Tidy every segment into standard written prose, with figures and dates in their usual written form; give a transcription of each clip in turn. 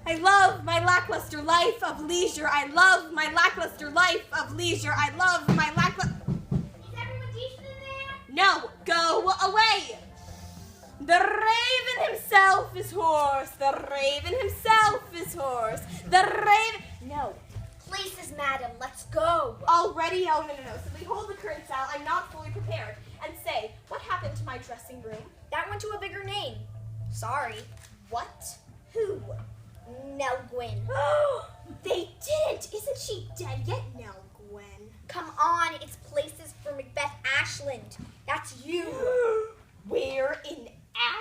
I love my lackluster life of leisure. I love my lackluster life of leisure. I love my lackluster... Is everyone decent in there? No, go away. The raven himself is hoarse. The raven himself is hoarse. The raven... No. Places, madam. Let's go. Already? Oh, no. Simply hold the curtains out. I'm not fully prepared. And say, what happened to my dressing room? That went to a bigger name. Sorry. What? Who? Nell Gwyn. They didn't. Isn't she dead yet? Nell Gwyn. Come on. It's Places for Macbeth Ashland. That's you. Where in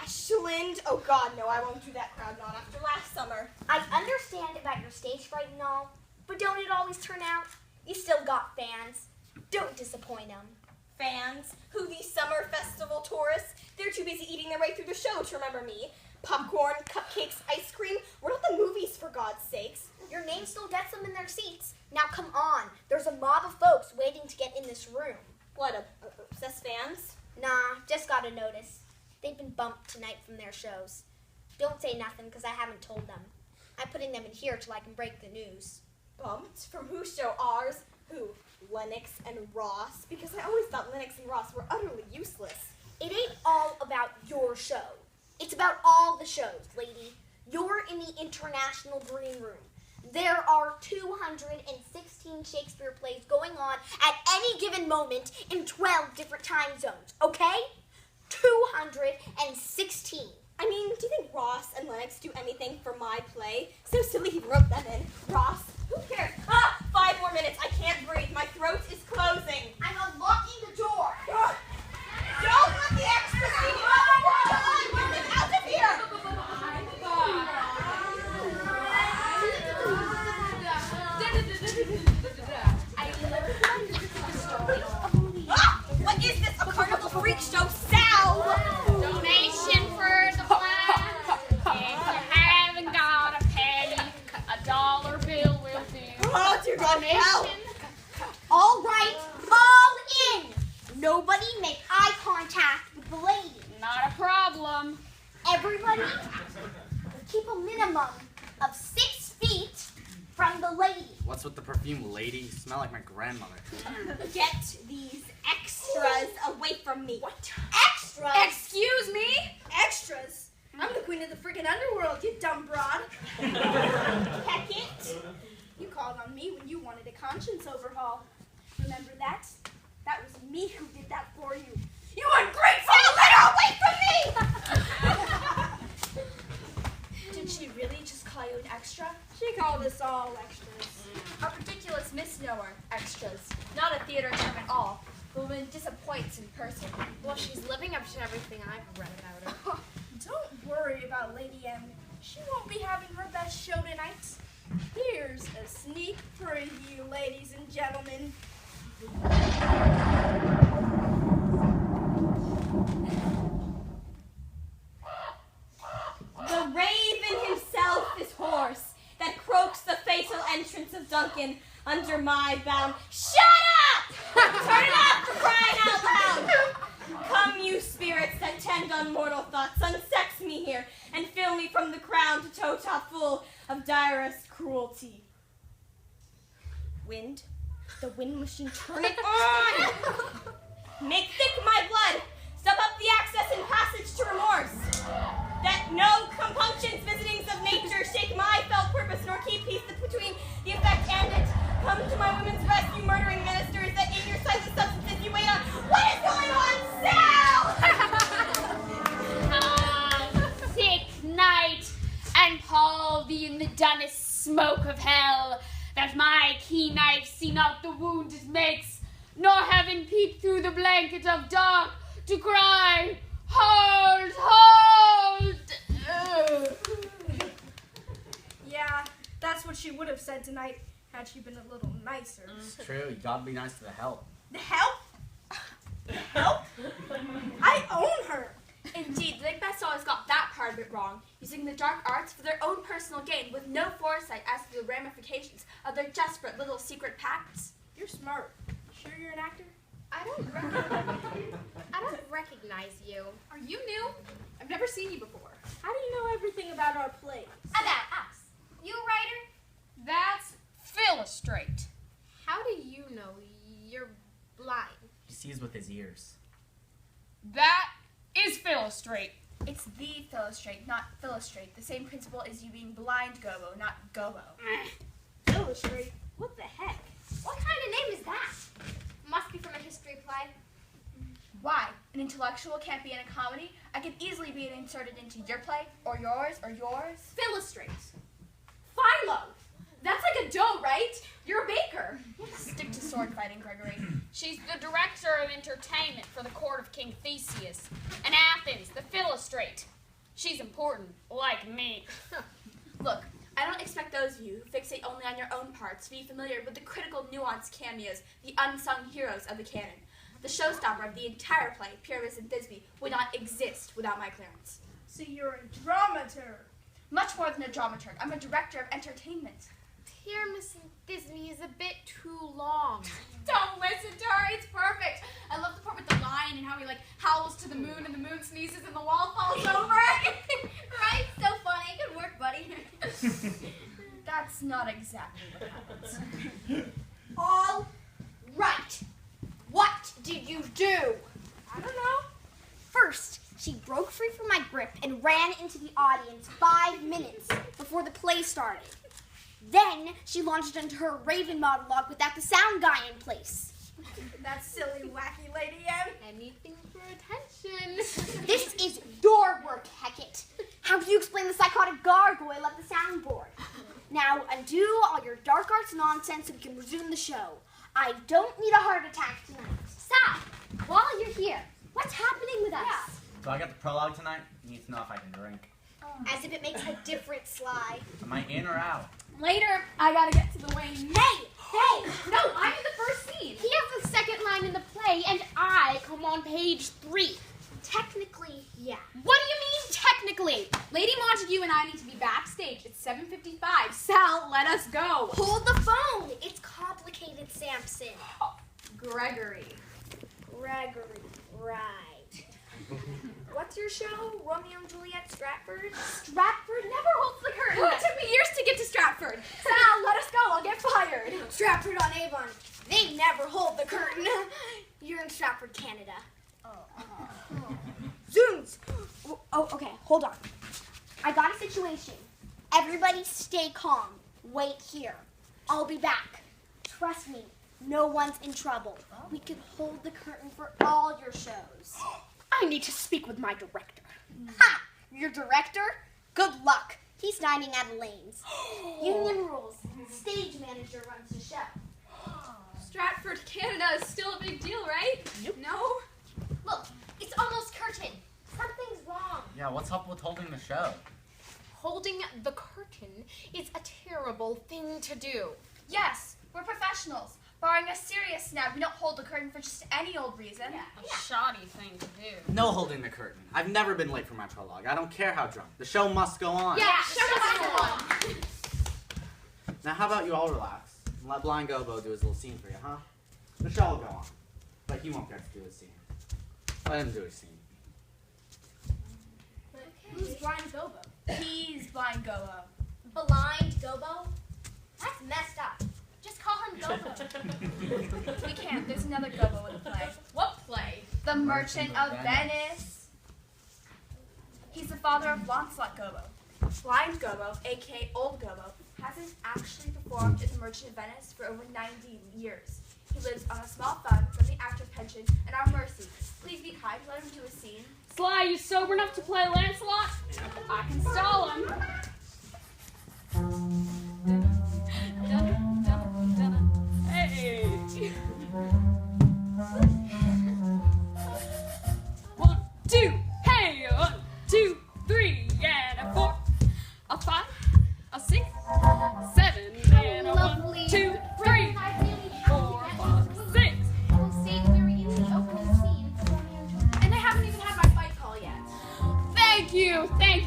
Ashland? Oh, God, no. I won't do that crowd. Not after last summer. I understand about your stage fright and all, but don't it always turn out? You still got fans. Don't disappoint them. Fans? Who, these summer festival tourists? They're too busy eating their way through the show to remember me. Popcorn, cupcakes, ice cream. We're not the movies, for God's sakes. Your name still gets them in their seats. Now come on. There's a mob of folks waiting to get in this room. What, obsessed fans? Nah, just got a notice. They've been bumped tonight from their shows. Don't say nothing, because I haven't told them. I'm putting them in here till I can break the news. Bumped? From whose show? Ours? Who? Lennox and Ross? Because I always thought Lennox and Ross were utterly useless. It ain't all about your show. It's about all the shows, lady. You're in the International Green Room. There are 216 Shakespeare plays going on at any given moment in 12 different time zones, okay? 216. I mean, do you think Ross and Lennox do anything for my play? So silly he wrote them in. Ross? Who cares? 5 more minutes. I can't breathe. My throat is closing. I'm unlocking the door. Don't let the extras see me. Get them out of here. What is this? A carnival freak show? Sal! Donation for the flag. If you haven't got a penny, $1 bill will do. Oh, dear God, help! All right, all in. Nobody make eye contact with the lady. Not a problem. Everybody keep a minimum of 6 feet from the lady. What's with the perfume, lady? You smell like my grandmother. Get these extras away from me. What? Extras? Excuse me? Extras? I'm the queen of the freaking underworld, you dumb broad. Heck it. You called on me when you wanted a conscience overhaul. Remember that? That was me who did that for you. You ungrateful! Let her away from me! Did she really just call you an extra? She called us all extras. A ridiculous misnomer, extras. Not a theater term at all. The woman disappoints in person. Well, she's living up to everything I've read about her. Don't worry about Lady M. She won't be having her best show tonight. Here's a sneak preview, ladies and gentlemen. The raven himself is hoarse, that croaks the fatal entrance of Duncan under my bound. Shut up! Turn it up for crying out loud! Come, you spirits that tend on mortal thoughts, unsex me here, and fill me from the crown to toe top full of direst cruelty. Wind, the wind machine, turn it on! Make thick my blood, stop up the access and passage to remorse. That no compunctions, visitings of nature, shake my felt purpose, nor keep peace between the effect and it. Come to my women's rescue, murdering ministers, that in your silent substances you wait on. What is going on, Sal? Sick night, and Paul be in the dunnest smoke of hell, that my keen knife see not the wound it makes, nor having peeped through the blanket of dark, to cry, hold, hold! Yeah, that's what she would have said tonight had she been a little nicer. It's true. You gotta be nice to the help. The help? The help? I own her. Indeed, the Macbeths always got that part of it wrong, using the dark arts for their own personal gain with no foresight as to the ramifications of their desperate little secret pacts. You're smart. Sure you're an actor? I don't recognize you. Are you new? I've never seen you before. How do you know everything about our plays? About us. You a writer? That's Philostrate. How do you know you're blind? He sees with his ears. That is Philostrate. It's the Philostrate, not Philostrate. The same principle as you being blind, Gobo, not Gobo. Illustrate? What the heck? What kind of name is that? Must be from a history play. Why? An intellectual can't be in a comedy? I could easily be inserted into your play, or yours, or yours. Philostrate. Philo! That's like a dough, right? You're a baker. Stick to sword fighting, Gregory. She's the director of entertainment for the court of King Theseus. And Athens, the Philostrate. She's important, like me. Look, I don't expect those of you who fixate only on your own parts to be familiar with the critical nuanced cameos, the unsung heroes of the canon. The showstopper of the entire play, Pyramus and Thisbe, would not exist without my clearance. So you're a dramaturg. Much more than a dramaturg, I'm a director of entertainment. Pyramus and Thisbe is a bit too long. Don't listen to her, it's perfect. I love the part with the lion and how he howls to the moon and the moon sneezes and the wall falls over. Right? So funny. Good work, buddy. That's not exactly what happens. All right. What did you do? I don't know. First, she broke free from my grip and ran into the audience 5 minutes before the play started. Then she launched into her Raven monologue without the sound guy in place. That silly, wacky Lady M. Anything for attention. This is your work, Hecate. How do you explain the psychotic gargoyle at the soundboard? Now undo all your dark arts nonsense so we can resume the show. I don't need a heart attack tonight. Stop! While you're here, what's happening with us? So I got the prologue tonight. You need to know if I can drink. As if it makes a difference, Sly. Am I in or out? Later, I gotta get to the wing. Hey! No, I'm in the first scene. He has the second line in the play, and I come on page 3. Technically, yeah. What do you mean, technically? Lady Montague and I need to be backstage. It's 7:55. Sal, let us go. Hold the phone! It's complicated, Samson. Gregory. Gregory, right. What's your show? Romeo and Juliet, Stratford? Stratford never holds the curtain. Oh, it took me years to get to Stratford. Sal, let us go. I'll get fired. Stratford on Avon. They never hold the curtain. You're in Stratford, Canada. Zooms! Oh, okay, hold on. I got a situation. Everybody stay calm. Wait here. I'll be back. Trust me, no one's in trouble. We can hold the curtain for all your shows. I need to speak with my director. Ha! Your director? Good luck. He's dining at Elaine's. Union rules. Stage manager runs the show. Stratford, Canada is still a big deal, right? Nope. No? Look, it's almost curtain. Something's wrong. Yeah, what's up with holding the show? Holding the curtain is a terrible thing to do. Yes, we're professionals. Barring a serious snap, we don't hold the curtain for just any old reason. A shoddy thing to do. No holding the curtain. I've never been late for my prologue. I don't care how drunk. The show must go on. Yeah, show us on. Now how about you all relax and let Blind Gobo do his little scene for you, huh? The show will go on. But he won't get to do his scene. Let him do his scene. Who's Blind Gobo? He's Blind Gobo. Blind Gobo? That's messed up. Just call him Gobo. We can't. There's another Gobo in the play. What play? The Merchant of Venice. He's the father of Lancelot Gobo. Blind Gobo, aka Old Gobo, hasn't actually performed as the Merchant of Venice for over 90 years. He lives on a small fund from the actor's pension and our mercy. Please be kind, let him do a scene. Sly, you sober enough to play Lancelot? I can stall him. Hey! 1, 2, hey! 1, 2, 3, and a 4, a 5, a 6, 7, and a 1, 2, 3, 4, 5, 6. We'll see we're in the opening scene for Romeo and Juliet. And I haven't even had my fight call yet. Thank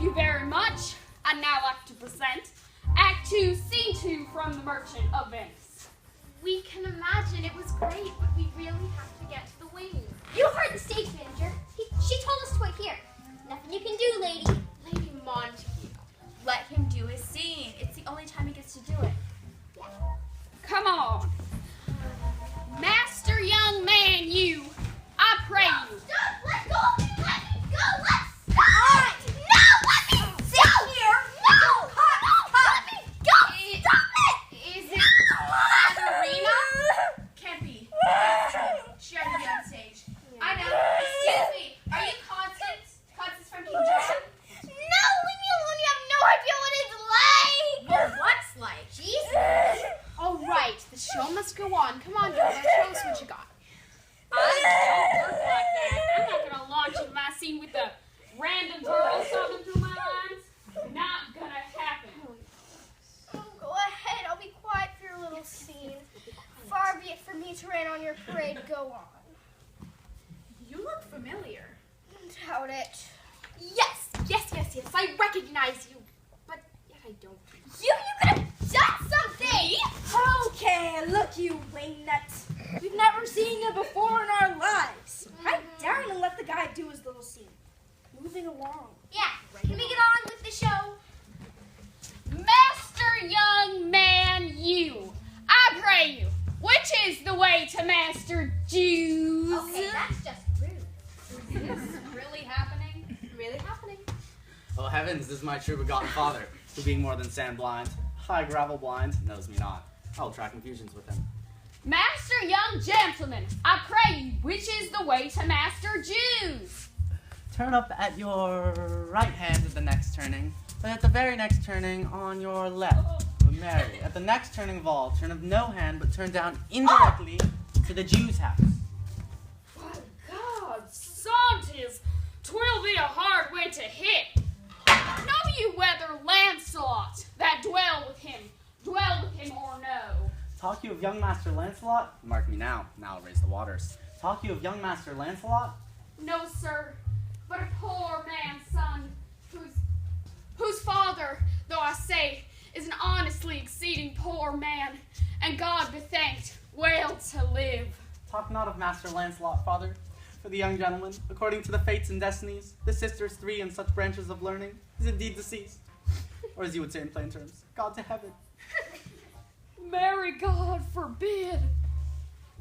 you very much. And now I'd like to present Act 2, Scene 2 from The Merchant of Venice. We can imagine it was great, but we really have to get to the queen. You heard the stage manager. She told us to wait here. Nothing you can do, lady. Lady Montague. Let him do his scene. It's the only time he gets to do it. Come on. Master young man, you. I pray you. Stop! Let go of me! Let me go! Let's stop! No! Let me sit here! No! Let me go! Stop it! Is it Katarina? Can't be. She had to be on stage. I know. Excuse me. Are you Constance? Constance from King John? No! Leave me alone! You have no idea what it's like! Well, what's like? Jesus! All right. The show must go on. Come on, girl. Show us what you got. I don't work like that. I'm not gonna launch into my scene with a random Peril something through my lines. Not gonna happen. Oh, go ahead. I'll be quiet for your little scene. Far be it from me to rain on your parade. Go on. You look familiar. Doubt it. Yes. I recognize you. But yet I don't. You could have done something! Okay, look, you wingnut. We've never seen you before in our lives. Pipe down and let the guy do his little scene. Moving along. Yeah, can we get on with the show? Master young man, you. I pray you. Which is the way to Master Jews? Okay, that's just rude. Is this really happening? Really happening. Oh heavens, this is my true begotten father, who being more than sand blind, high gravel blind, knows me not. I'll try confusions with him. Master young gentleman, I pray you, which is the way to Master Jews? Turn up at your right hand at the next turning, but at the very next turning on your left. But Mary, at the next turning of all, turn of no hand, but turn down indirectly to the Jew's house. By God, Santis, 'twill be a hard way to hit. Know you whether Lancelot that dwell with him or no? Talk you of young Master Lancelot? Mark me now I'll raise the waters. Talk you of young Master Lancelot? No, sir, but a poor man's son, whose father, though I say, is an honestly exceeding poor man, and God be thanked, well to live. Talk not of Master Lancelot, father, for the young gentleman, according to the fates and destinies, the sisters three in such branches of learning, is indeed deceased. Or as you would say in plain terms, God to heaven. Mary, God forbid.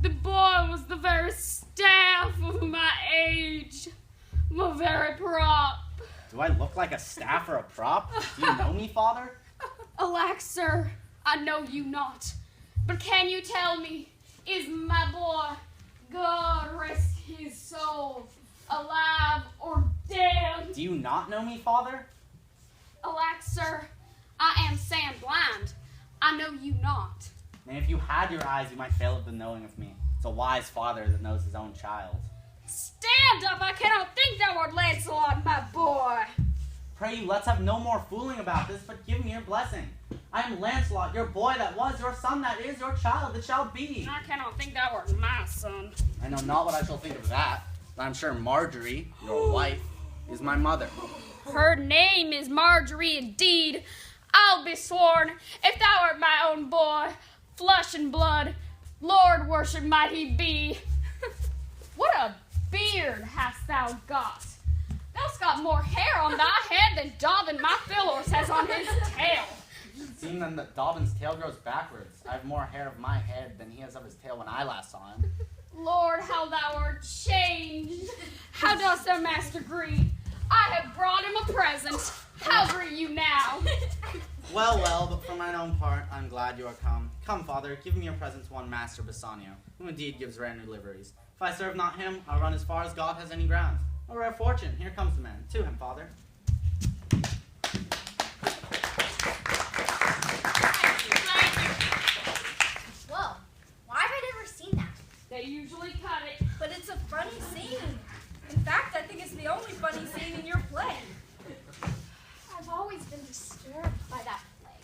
The boy was the very staff of my age, my very prop. Do I look like a staff or a prop? Do you know me, father? Alack, sir, I know you not. But can you tell me, is my boy, God rest his soul, alive or dead? Do you not know me, father? Alack, sir, I am sand blind. I know you not. And if you had your eyes, you might fail at the knowing of me. It's a wise father that knows his own child. Stand up, I cannot think thou art Lancelot, my boy. Pray you, let's have no more fooling about this, but give me your blessing. I am Lancelot, your boy that was, your son that is, your child that shall be. I cannot think thou art my son. I know not what I shall think of that, but I'm sure Marjorie, your wife, is my mother. Her name is Marjorie indeed. I'll be sworn, if thou art my own boy, flesh and blood, Lord worship might he be. What a beard hast thou got. Thou'st got more hair on thy head than Dobbin my Philors has on his tail. It seems then that Dobbin's tail grows backwards. I have more hair of my head than he has of his tail when I last saw him. Lord, how thou art changed. How dost thou, Master greet? I have brought him a present. How greet you now? Well, but for mine own part, I'm glad you are come. Come, father, give me your present to one Master Bassanio, who indeed gives rare new liveries. If I serve not him, I'll run as far as God has any ground. A rare fortune, here comes the man. To him, father. Whoa, why have I never seen that? They usually cut it. But it's a funny scene. In fact, I think it's the only funny scene in your play. I've always been disturbed by that play,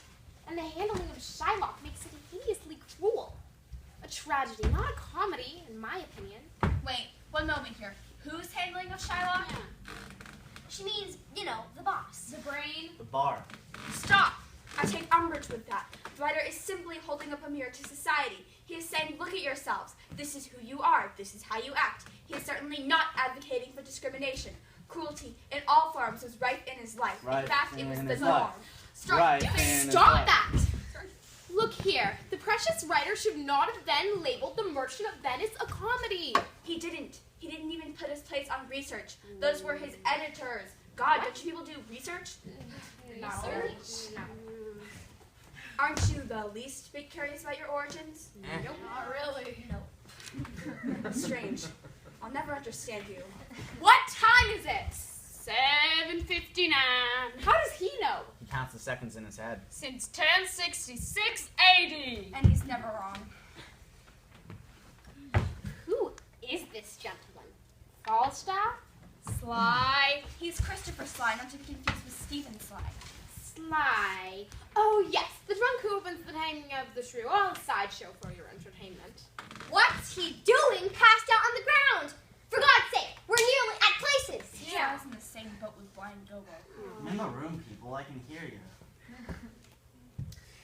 and the handling of Shylock makes it hideously cruel. A tragedy, not a comedy, in my opinion. Wait, one moment here. Who's handling of Shylock? She means, the boss. The brain. The bar. Stop! I take umbrage with that. The writer is simply holding up a mirror to society. He is saying, look at yourselves. This is who you are. This is how you act. He is certainly not advocating for discrimination. Cruelty in all forms was rife in his life. Right in fact, it was in the his norm. life. Stop that! Look here. The precious writer should not have then labeled The Merchant of Venice a comedy. He didn't. He didn't even put his place on research. Those were his editors. God, don't you people do research? Research? No. Aren't you the least bit curious about your origins? Nope. Not really. No. Strange. I'll never understand you. What time is it? 7:59. How does he know? He counts the seconds in his head. Since 1066 AD. And he's never wrong. Who is this gentleman? Falstaff? Sly. He's Christopher Sly, not to be confused with Stephen Sly. Sly. Oh, yes. The drunk who opens the hanging of the shrew. All sideshow for your entertainment. What's he doing passed out on the ground? For God's sake, we're nearly at places. Yeah. I was in the same boat with Blind Gobo. I'm in the room, people. I can hear you.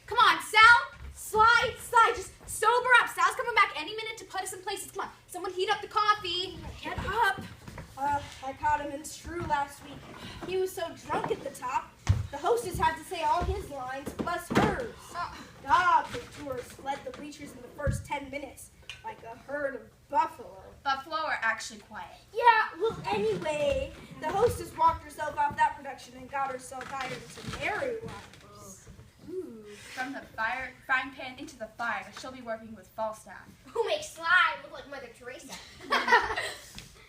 Come on, Sal. Sly, just sober up. Sal's coming back any minute to put us in places. Come on, someone heat up the coffee. Get up. I caught him in Shrew last week. He was so drunk at the top, the hostess had to say all his lines plus hers. God, the tourists fled the bleachers in the first 10 minutes like a herd of buffalo. Buffalo are actually quiet. Yeah, well, anyway, the hostess walked herself off that production and got herself hired to marry one. From the frying pan into the fire, she'll be working with Falstaff. Who makes Sly look like Mother Teresa?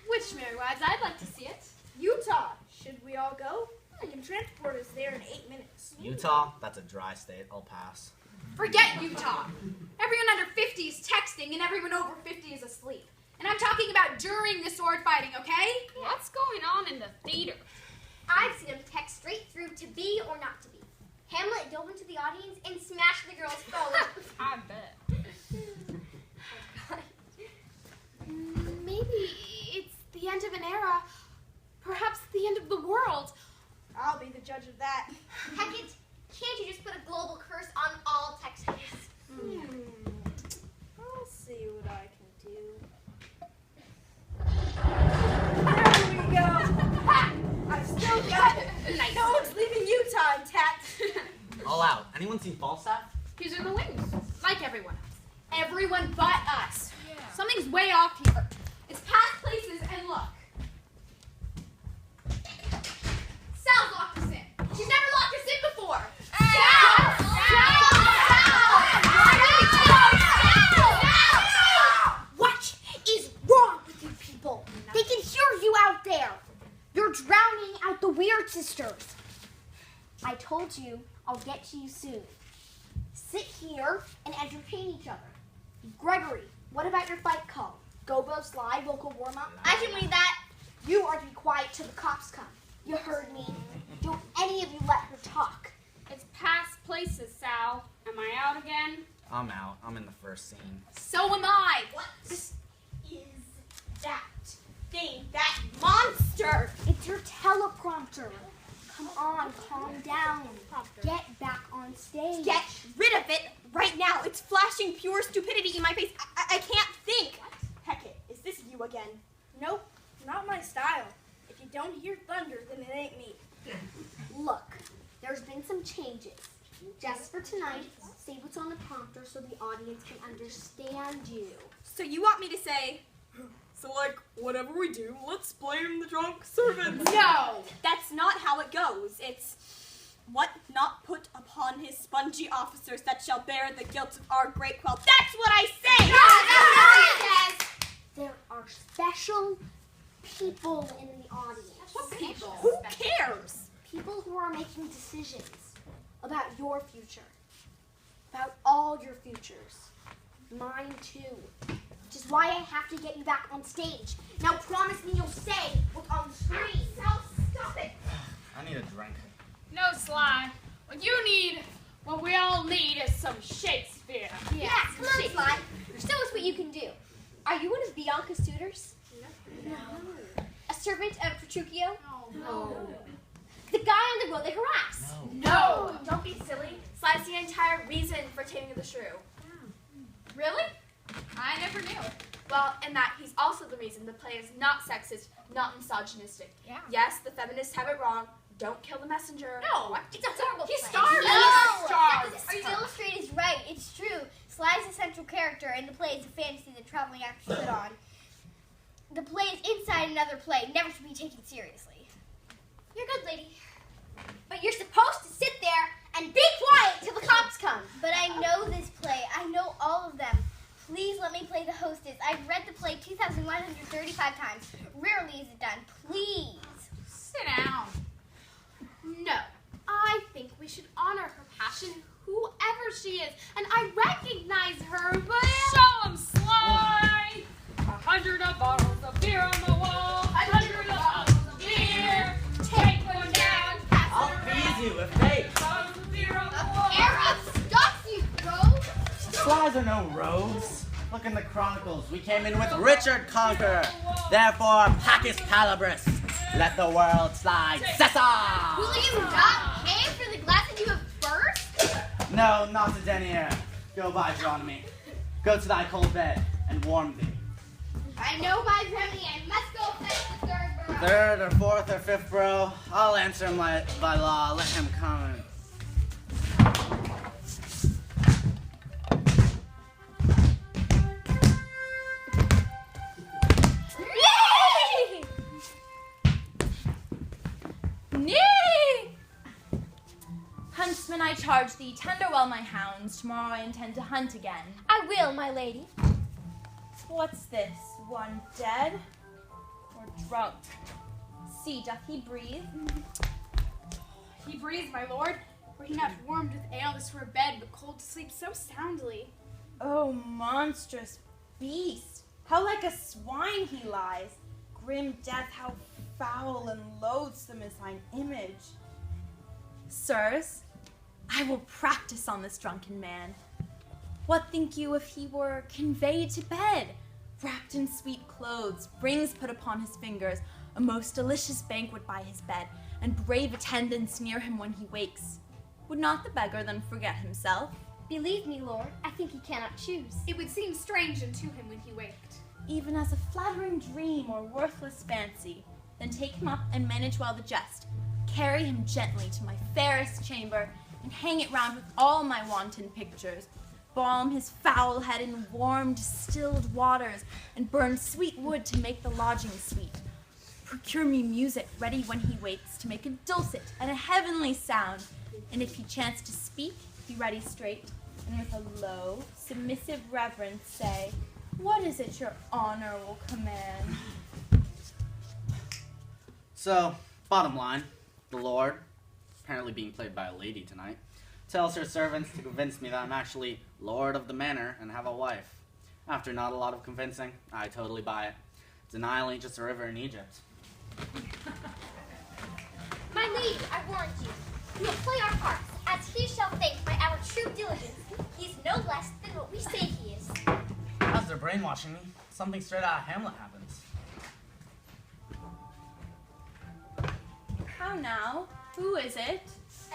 Which Mary Wives? I'd like to see it. Utah. Should we all go? I can transport us there in 8 minutes. Utah? That's a dry state. I'll pass. Forget Utah. Everyone under 50 is texting and everyone over 50 is asleep. And I'm talking about during the sword fighting, okay? What's going on in the theater? I've seen him text straight through to be or not to be. Hamlet dove into the audience and smashed the girl's phone. I bet. Maybe it's the end of an era. Perhaps the end of the world. I'll be the judge of that. Heck it, can't you just put a global curse on all texters? I'll see what I can do. There we go. Ha! I've still got it. Nice. No one's leaving Utah intact. All out. Anyone seen Falstaff? He's in the wings, like everyone else. Everyone but us. Something's way off here. It's past places and look. Sal's locked us in. She's never locked us in before. What is wrong with you people? They can hear you out there. You're drowning out the Weird Sisters. I told you I'll get to you soon. Sit here and entertain each other. Gregory, what about your fight call? Gobo, Sly, local warm-up? I can read that. You are to be quiet till the cops come. You heard me. Don't any of you let her talk. It's past places, Sal. Am I out again? I'm out. I'm in the first scene. So am I. What This is that thing? That monster? It's your teleprompter. Come on, calm down. Get back on stage. Get rid of it right now. It's flashing pure stupidity in my face. I can't think. Heck it, is this you again? Nope, not my style. If you don't hear thunder, then it ain't me. Look, there's been some changes. Just for tonight, say what's on the prompter so the audience can understand you. So you want me to say, so like, whatever we do, let's blame the drunk servants. No, that's not how it goes. It's, what not put upon his spongy officers that shall bear the guilt of our great quell. That's what I say! Yes! There are special people in the audience. What people? Who cares? People who are making decisions about your future. About all your futures. Mine too. Which is why I have to get you back on stage. Now promise me you'll say what's on the screen. Now stop it. I need a drink. No, Sly. What you need, what we all need is some Shakespeare. Yeah, come on, Sly. Show us what you can do. Are you one of Bianca's suitors? No. A servant of Petruchio? No. The guy on the road they harass? No. Don't be silly. Sly's the entire reason for Taming of the Shrew. Really? I never knew. Well, and that he's also the reason the play is not sexist, not misogynistic. Yeah. Yes, the feminists have it wrong. Don't kill the messenger. No, It's a horrible He's play. starving. No, Starved. Mrs. Illustrated is right. It's true. Sly is a central character, and the play is a fantasy that traveling actors put on. The play is inside another play, never to be taken seriously. You're good, lady. But you're supposed to sit there and be quiet till the cops come. But I know this play. I know all of them. Please let me play the hostess. I've read the play 2,135 times. Rarely is it done. Please. Sit down. No, I think we should honor her passion, whoever she is, and I recognize her, but... Show 'em, Sly! 100 of bottles of beer on the wall, 100 of bottles of beer, take one down, pass I'll it feed around, you with bait. bottles of beer on the wall. Arab stops you, bro. Slides are no rogues. Look in the chronicles. We came in with Richard Conqueror. Therefore, Pacus Palabris. Let the world slide. Cessa! Will you not pay for the glasses you have first? No, not to denier. Go by, Geronimy. Go to thy cold bed and warm thee. I know my remedy. I must go fetch the third borough. Third or fourth or fifth bro, I'll answer him by law. Let him come in. Huntsman, I charge thee, tender well my hounds. Tomorrow I intend to hunt again. I will, my lady. What's this? One dead or drunk? See, doth he breathe? He breathes, my lord. Were he not warmed with ale to swear bed, but cold to sleep so soundly. Oh, monstrous beast! How like a swine he lies! Grim death, how foul and loathsome is thine image! Sirs, I will practice on this drunken man. What think you if he were conveyed to bed, wrapped in sweet clothes, rings put upon his fingers, a most delicious banquet by his bed, and brave attendants near him when he wakes? Would not the beggar then forget himself? Believe me, lord, I think he cannot choose. It would seem strange unto him when he waked. Even as a flattering dream or worthless fancy, then take him up and manage well the jest. Carry him gently to my fairest chamber, and hang it round with all my wanton pictures. Balm his foul head in warm distilled waters, and burn sweet wood to make the lodging sweet. Procure me music ready when he wakes, to make a dulcet and a heavenly sound. And if he chance to speak, be ready straight, and with a low, submissive reverence say, "What is it your honor will command?" So, bottom line, the Lord, apparently being played by a lady tonight, tells her servants to convince me that I'm actually Lord of the Manor and have a wife. After not a lot of convincing, I totally buy it. Denial ain't just a river in Egypt. My lady, I warrant you, we will play our parts, as he shall think by our true diligence. He's no less than what we say he is. As they're brainwashing me, something straight out of Hamlet happens. How now? Who is it?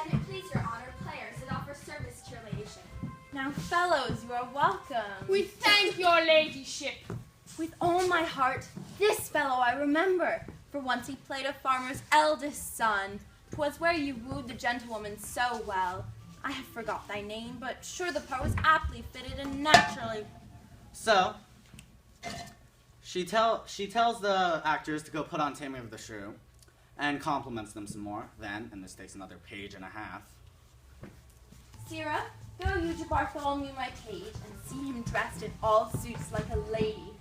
And it please your honored players that offer service to your ladyship. Now, fellows, you are welcome. We thank your ladyship. With all my heart, this fellow I remember, for once he played a farmer's eldest son. 'Twas where you wooed the gentlewoman so well. I have forgot thy name, but sure the part was aptly fitted and naturally. So, she tells the actors to go put on Taming of the Shrew, and compliments them some more. Then, and this takes another page and a half, Sirrah, go you to Bartholomew my page, and see him dressed in all suits like a lady.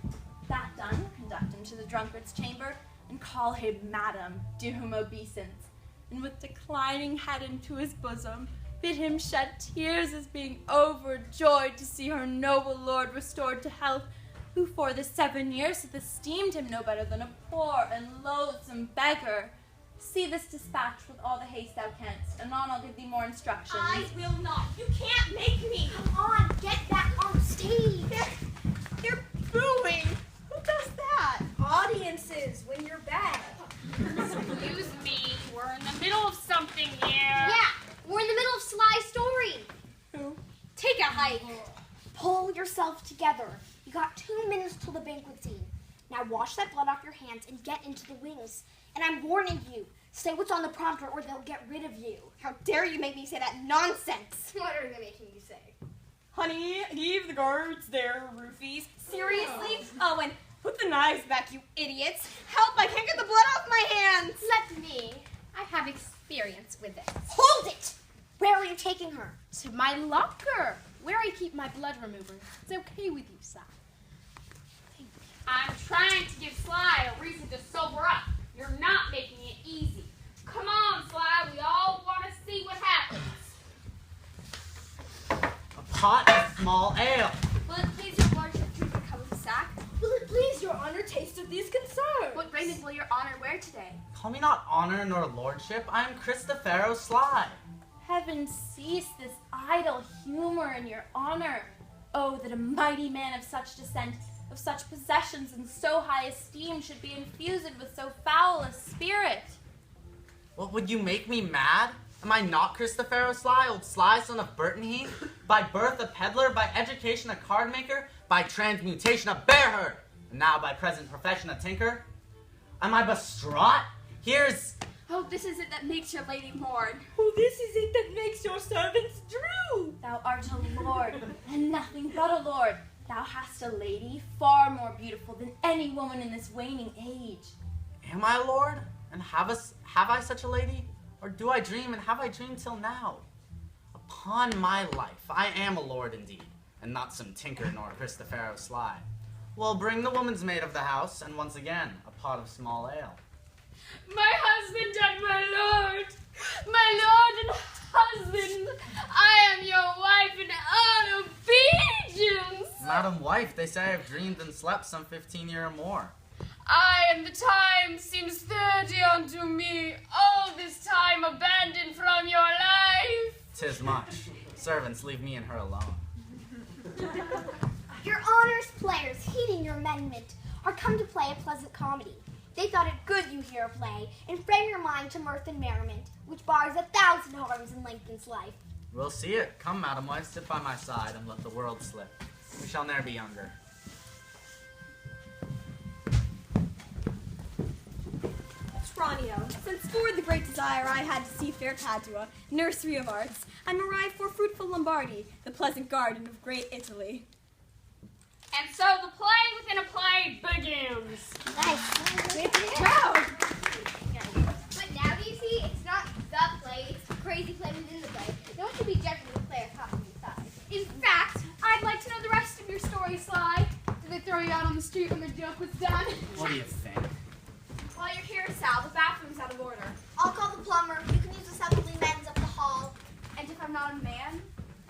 That done, conduct him to the drunkard's chamber, and call him madam, do him obeisance, and with declining head into his bosom, bid him shed tears as being overjoyed to see her noble lord restored to health, who for the 7 years hath esteemed him no better than a poor and loathsome beggar. See this dispatch with all the haste thou canst. Anon I'll give thee more instructions. I will not. You can't make me. Come on, get back on stage. They're booing. Who does that? Audiences, when you're bad. Excuse me, we're in the middle of something here. Yeah, we're in the middle of Sly's story. Take a hike. Pull yourself together. You got 2 minutes till the banquet scene. Now wash that blood off your hands and get into the wings. And I'm warning you, say what's on the prompter or they'll get rid of you. How dare you make me say that nonsense? What are they making you say? Honey, give the guards their roofies. Seriously? Oh, and put the knives back, you idiots. Help, I can't get the blood off my hands. Let me. I have experience with it. Hold it! Where are you taking her? To my locker, where I keep my blood remover. It's okay with you, Si. I'm trying to give Sly a reason to sober up. You're not making it easy. Come on, Sly. We all want to see what happens. A pot of small ale. Will it please your lordship drink a cup of sack? Will it please your honor taste of these concerns? What raiment will your honor wear today? Call me not honor nor lordship. I am Christophero Sly. Heaven cease this idle humor in your honor. Oh, that a mighty man of such descent, of such possessions and so high esteem should be infused with so foul a spirit. What, would you make me mad? Am I not Christophero Sly, old Sly, son of Burtonheath? By birth a peddler, by education a card maker, by transmutation a bear herd, and now by present profession a tinker? Am I bestraught? Here's... Oh, this is it that makes your lady mourn. Oh, this is it that makes your servants droop. Thou art a lord, and nothing but a lord. Thou hast a lady far more beautiful than any woman in this waning age. Am I a lord? And have I such a lady? Or do I dream, and have I dreamed till now? Upon my life, I am a lord indeed, and not some tinker nor Christophero Sly. Well, bring the woman's maid of the house, and once again, a pot of small ale. My husband and my lord and husband, I am your wife in obedience. Madam wife, they say I have dreamed and slept some 15 year or more. I and the time seems 30 unto me, all this time abandoned from your life. 'Tis much. Servants, leave me and her alone. Your honors players, heeding your amendment, are come to play a pleasant comedy. They thought it good you hear a play, and frame your mind to mirth and merriment, which bars 1,000 harms and lengthens life. We'll see it. Come, madam wife, sit by my side and let the world slip. We shall ne'er be younger. Tranio, since for the great desire I had to see fair Padua, nursery of arts, I'm arrived for fruitful Lombardy, the pleasant garden of great Italy. And so the play within a play begins. Nice. Wow! But now do you see, it's not the play, it's the crazy play within the play. No one should be judging the play of costume size. In fact, I'd like to know the rest of your story, Sly. Did they throw you out on the street when the joke was done? What do you think? While you're here, Sal, the bathroom's out of order. I'll call the plumber. You can use the assembly men's up the hall. And if I'm not a man?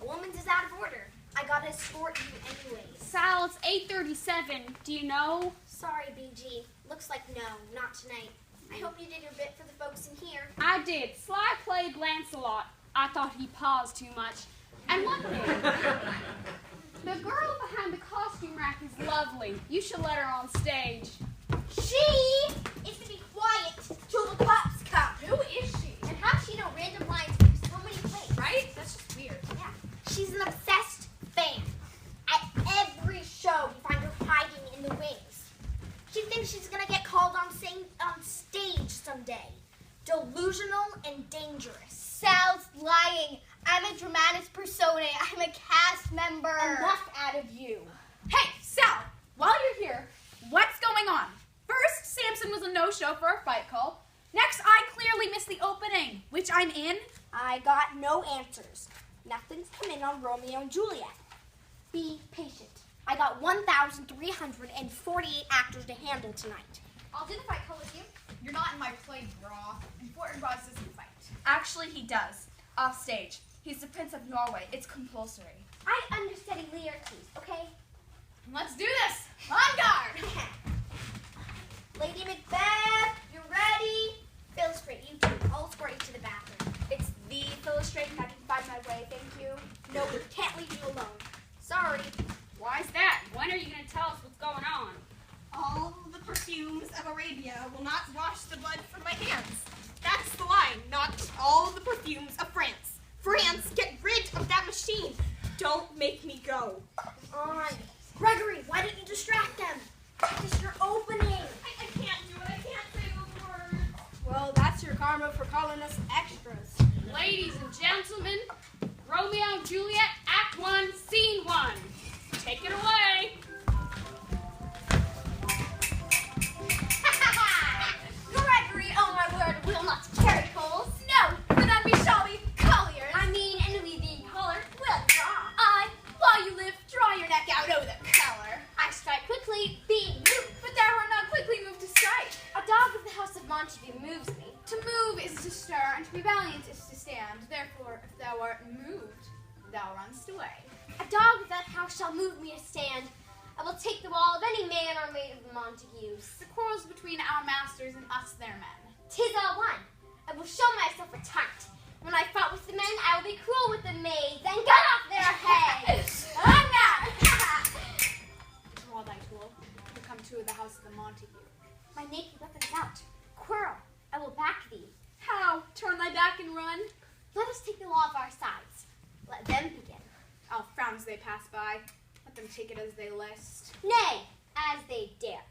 A woman's is out of order. I gotta escort you anyways. Sal, it's 8:37. Do you know? Sorry, BG. Looks like no, not tonight. I hope you did your bit for the folks in here. I did. Sly played Lancelot. I thought he paused too much. And one thing, the girl behind the costume rack is lovely. You should let her on stage. She is to be quiet till the cops come. Who is she? And how does she know random lines from so many plays? Right? That's just weird. Yeah. She's an obsessed fan. At every show, you find her hiding in the wings. She thinks she's gonna get called on stage someday. Delusional and dangerous. Sal's lying. I'm a dramatis personae. I'm a cast member. Enough out of you. Hey, Sal, while you're here, what's going on? First, Samson was a no-show for a fight call. Next, I clearly missed the opening, which I'm in. I got no answers. Nothing's come in on Romeo and Juliet. Be patient. I got 1,348 actors to handle tonight. I'll do the fight call with you. You're not in my play, bra. And Fortinbras doesn't fight. Actually, he does. Off stage. He's the Prince of Norway. It's compulsory. I understudy Laertes, okay? Let's do this. On guard. Lady Macbeth, you ready? Illustrate, you two. I'll escort you to the bathroom. It's the illustration. I can find my way. Thank you. No, we can't leave you alone. Sorry. Why's that? When are you going to tell us what's going on? All the perfumes of Arabia will not wash the blood from my hands. That's the line, not all the perfumes of France. France, get rid of that machine. Don't Don't make me go. On. Gregory, why didn't you distract them? Practice your opening. I can't do it. I can't say those words. Well, that's your karma for calling us extras. Ladies and gentlemen, Romeo and Juliet, Act 1, Scene 1. Take it away. Gregory, oh my word, will not carry coals. No, for then we shall be colliers. I mean, and we being colored will draw. While you live, draw your neck out over the collar. I strike quickly, being moved. But thou art not quickly moved to strike. A dog of the house of Montague moves me. To move is to stir, and to be valiant is to stand. Therefore, if thou art moved, thou runst away. A dog of that house shall move me to stand. I will take the wall of any man or maid of the Montagues. The quarrels between our masters and us, their men. 'Tis all one. I will show myself a tyrant. When I fought with the men, I will be cruel with the maids and cut off their heads. Draw thy tool. We come to the house of the Montague. My naked weapon is out. Quarrel, I will back thee. How? Turn thy back and run? Let us take the law of our sides. Let them begin. All frowns they pass by. Let them take it as they list. Nay, as they dare.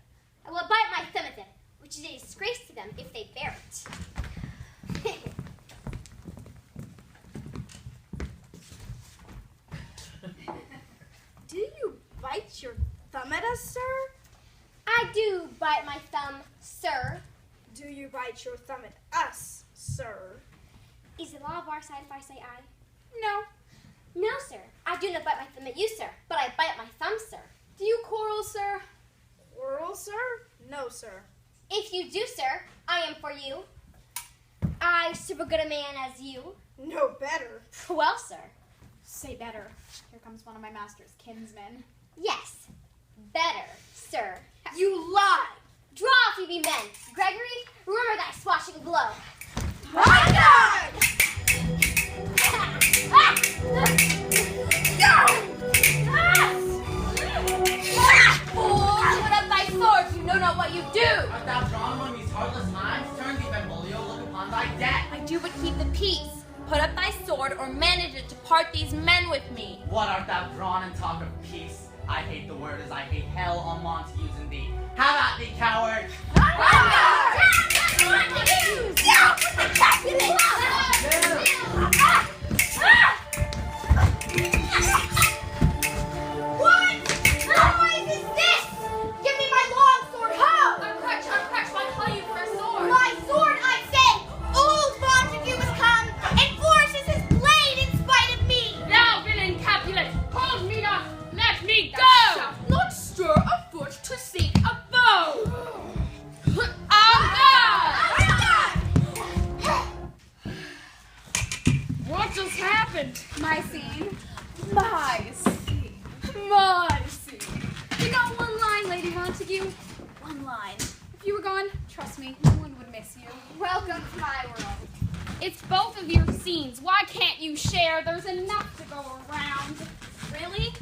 I will bite my thumb at them, which is a disgrace to them if they bear it. Do you bite your thumb at us, sir? I do bite my thumb, sir. Do you bite your thumb at us, sir? Is the law of our side if I say I? No. No, sir. I do not bite my thumb at you, sir, but I bite my thumb, sir. Do you quarrel, sir? Quarrel, sir? No, sir. If you do, sir, I am for you. I serve a good a man as you. No better. Well, sir. Say better. Here comes one of my master's kinsmen. Yes. Better, sir. You lie! Draw if you be men. Gregory, remember thy swashing blow. My God! Fool, put up thy sword. You know not what you do. Art thou drawn among these heartless hinds? Turn thee, Benvolio, look upon thy death. I do but keep the peace. Put up thy sword or manage it to part these men with me. What art thou drawn and talk of peace? I hate the word as I hate hell on Montagues and thee. Have at thee, coward! My sword, I say! Old Montague has come and forces his blade in spite of me! Thou villain Capulet, hold me up. Let me go. Shalt not stir a foot to seek a foe. What just happened? My scene. My scene. My scene. You got one line, Lady Montague. One line. If you were gone, trust me, no one would miss you. Welcome to my world. It's both of your scenes. Why can't you share? There's enough to go around. Really?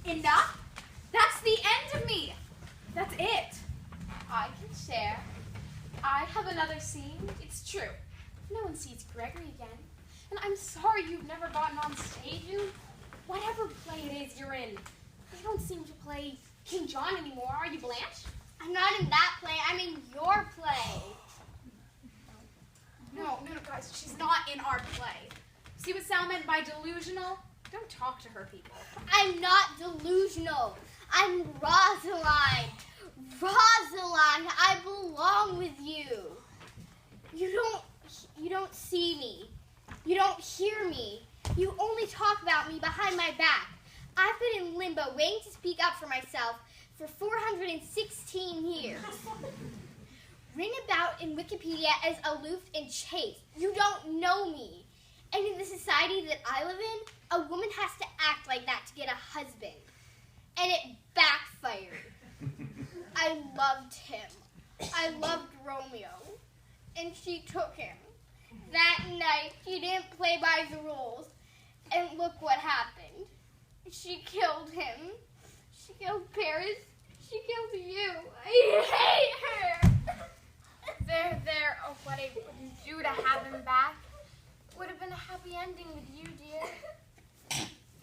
Enough? That's the end of me. That's it. I can share. I have another scene. It's true. No one sees Gregory again. And I'm sorry you've never gotten on stage in whatever play it is you're in. You don't seem to play King John anymore, are you, Blanche? I'm not in that play, I'm in your play. No, guys, she's not in our play. See what Sal meant by delusional? Don't talk to her, people. I'm not delusional. I'm Rosaline. Rosaline, I belong with you. You don't see me. You don't hear me. You only talk about me behind my back. I've been in limbo waiting to speak up for myself for 416 years. Written about in Wikipedia as aloof and chaste. You don't know me. And in the society that I live in, a woman has to act like that to get a husband. And it backfired. I loved him. I loved Romeo. And she took him. That night, she didn't play by the rules. And look what happened. She killed him. She killed Paris. She killed you. I hate her. There. Oh, what I wouldn't do to have him back. Would have been a happy ending with you, dear.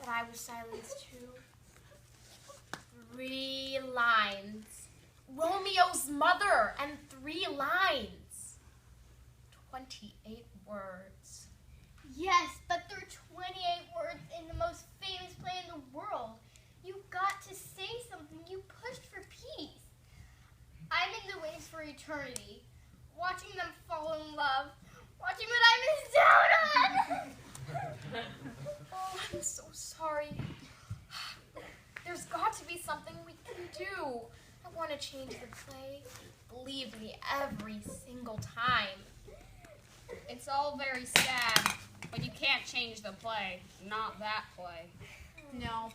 that I was silenced too. 3 lines. Romeo's mother and 3 lines. 28 words. Yes, but there are 28 words in the most famous play in the world. You've got to say something. You pushed for peace. I'm in the wings for eternity, watching them fall in love, watching what I missed out on. Oh, I'm so sorry. There's got to be something we can do. I want to change the play. Believe me, every single time. It's all very sad, but you can't change the play. Not that play. No.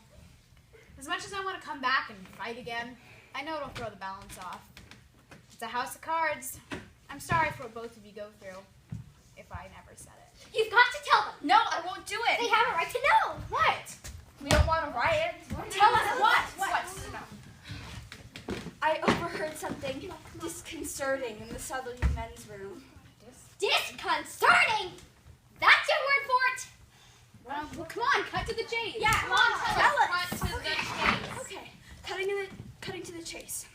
As much as I want to come back and fight again, I know it'll throw the balance off. It's a house of cards. I'm sorry for what both of you go through, if I never said it. You've got to tell them. No, I won't do it. They have a right to know. What? We don't want to riot. Tell us what? What? I overheard something disconcerting in the Southerly men's room. Disconcerting. That's your word for it. Well, come on, cut to the chase. Yeah, come on, tell us. Cut to the chase. Okay, cutting to the chase.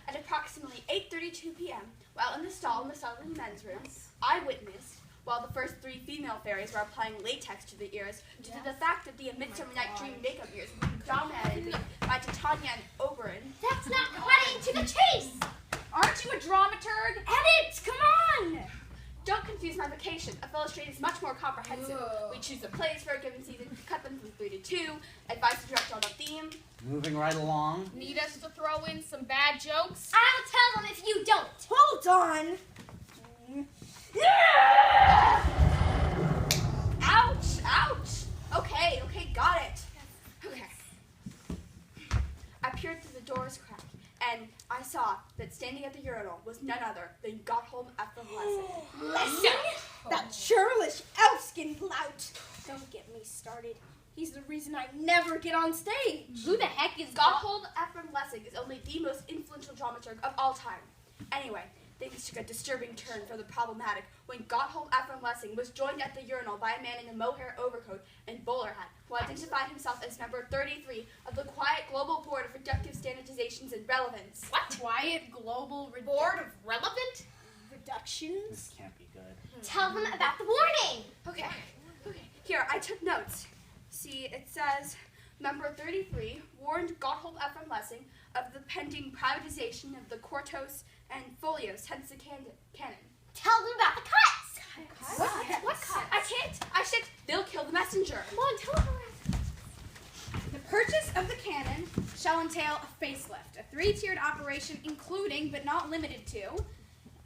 At approximately 8:32 p.m., while in the stall in the Southerly men's room, I witnessed while the first 3 female fairies were applying latex to the ears due to the fact that the A Midsummer Night Dream makeup ears were dominated by Titania and Oberon. That's not cutting to the chase. Aren't you a dramaturg? Edit! Come on! Don't confuse my vocation. A illustrator is much more comprehensive. We choose the plays for a given season, cut them from 3 to 2, advise the director on a theme. Moving right along. Need us to throw in some bad jokes? I'll tell them if you don't. Hold on! Ouch! Ouch! Okay, got it. Okay. I peered through the door's crack, and I saw that standing at the urinal was none other than Gotthold Ephraim Lessing. Lessing? That churlish elf-skin lout! Don't get me started. He's the reason I never get on stage. Who the heck is Gotthold Ephraim Lessing is only the most influential dramaturg of all time. Anyway, things took a disturbing turn for the problematic when Gotthold Ephraim Lessing was joined at the urinal by a man in a mohair overcoat and bowler hat who identified himself as member 33 of the Quiet Global Board of Reductive Standardizations and Relevance. What? Quiet Global Board of Relevant? Reductions? This can't be good. Tell them about the warning. Okay. Here, I took notes. See, it says, Member 33 warned Gotthold Ephraim Lessing of the pending privatization of the Quartos and Folios, hence the canon. Tell them about the cuts. What cut? I can't. I said they'll kill the messenger. Come on, tell them. The purchase of the cannon shall entail a facelift, a 3-tiered operation including, but not limited to,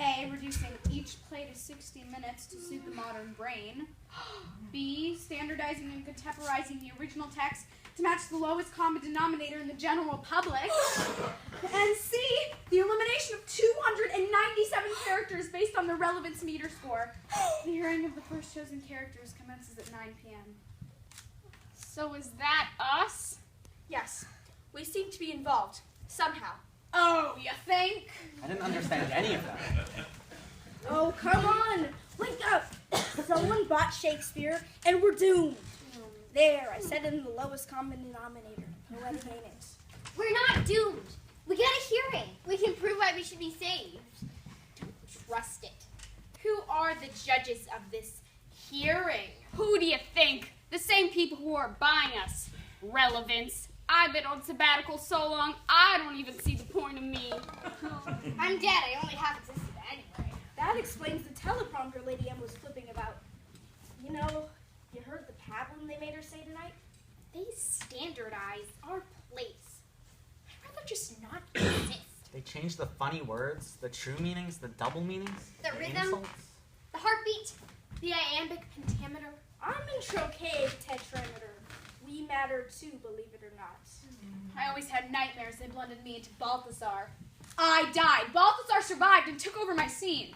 A, reducing each play to 60 minutes to suit the modern brain, B, standardizing and contemporizing the original text to match the lowest common denominator in the general public, and C, the elimination of 297 characters based on the relevance meter score. The hearing of the first chosen characters commences at 9 p.m. So is that us? Yes, we seem to be involved somehow. Oh, you think? I didn't understand any of that. Oh, come on! Wake up! Someone bought Shakespeare, and we're doomed. There, I said it in the lowest common denominator. Poetic ain't it? We're not doomed. We get a hearing. We can prove why we should be saved. Don't trust it. Who are the judges of this hearing? Who do you think? The same people who are buying us. Relevance. I've been on sabbatical so long, I don't even see the point of me. I'm dead. I only have existed anyway. That explains the teleprompter Lady M was flipping about. You know, you heard the pablum they made her say tonight? They standardize our place. I'd rather just not exist. They changed the funny words, the true meanings, the double meanings, The rhythm. insults. The heartbeat. The iambic pentameter. I'm in trocade tetrameter. We matter too, believe it or not. I always had nightmares they blended me into Balthazar. I died. Balthazar survived and took over my scene.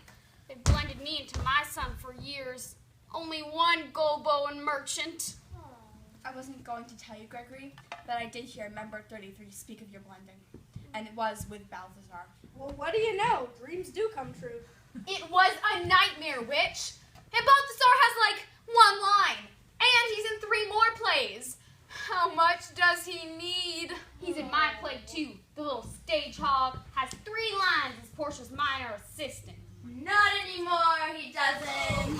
They blended me into my son for years. Only one Gobo and merchant. I wasn't going to tell you, Gregory, that I did hear Member 33 speak of your blending. And it was with Balthazar. Well, what do you know? Dreams do come true. It was a nightmare, witch. And Balthazar has like one line. And he's in 3 more plays. How much does he need? He's in my play too. The little stage hog has 3 lines as Portia's minor assistant. Not anymore, he doesn't.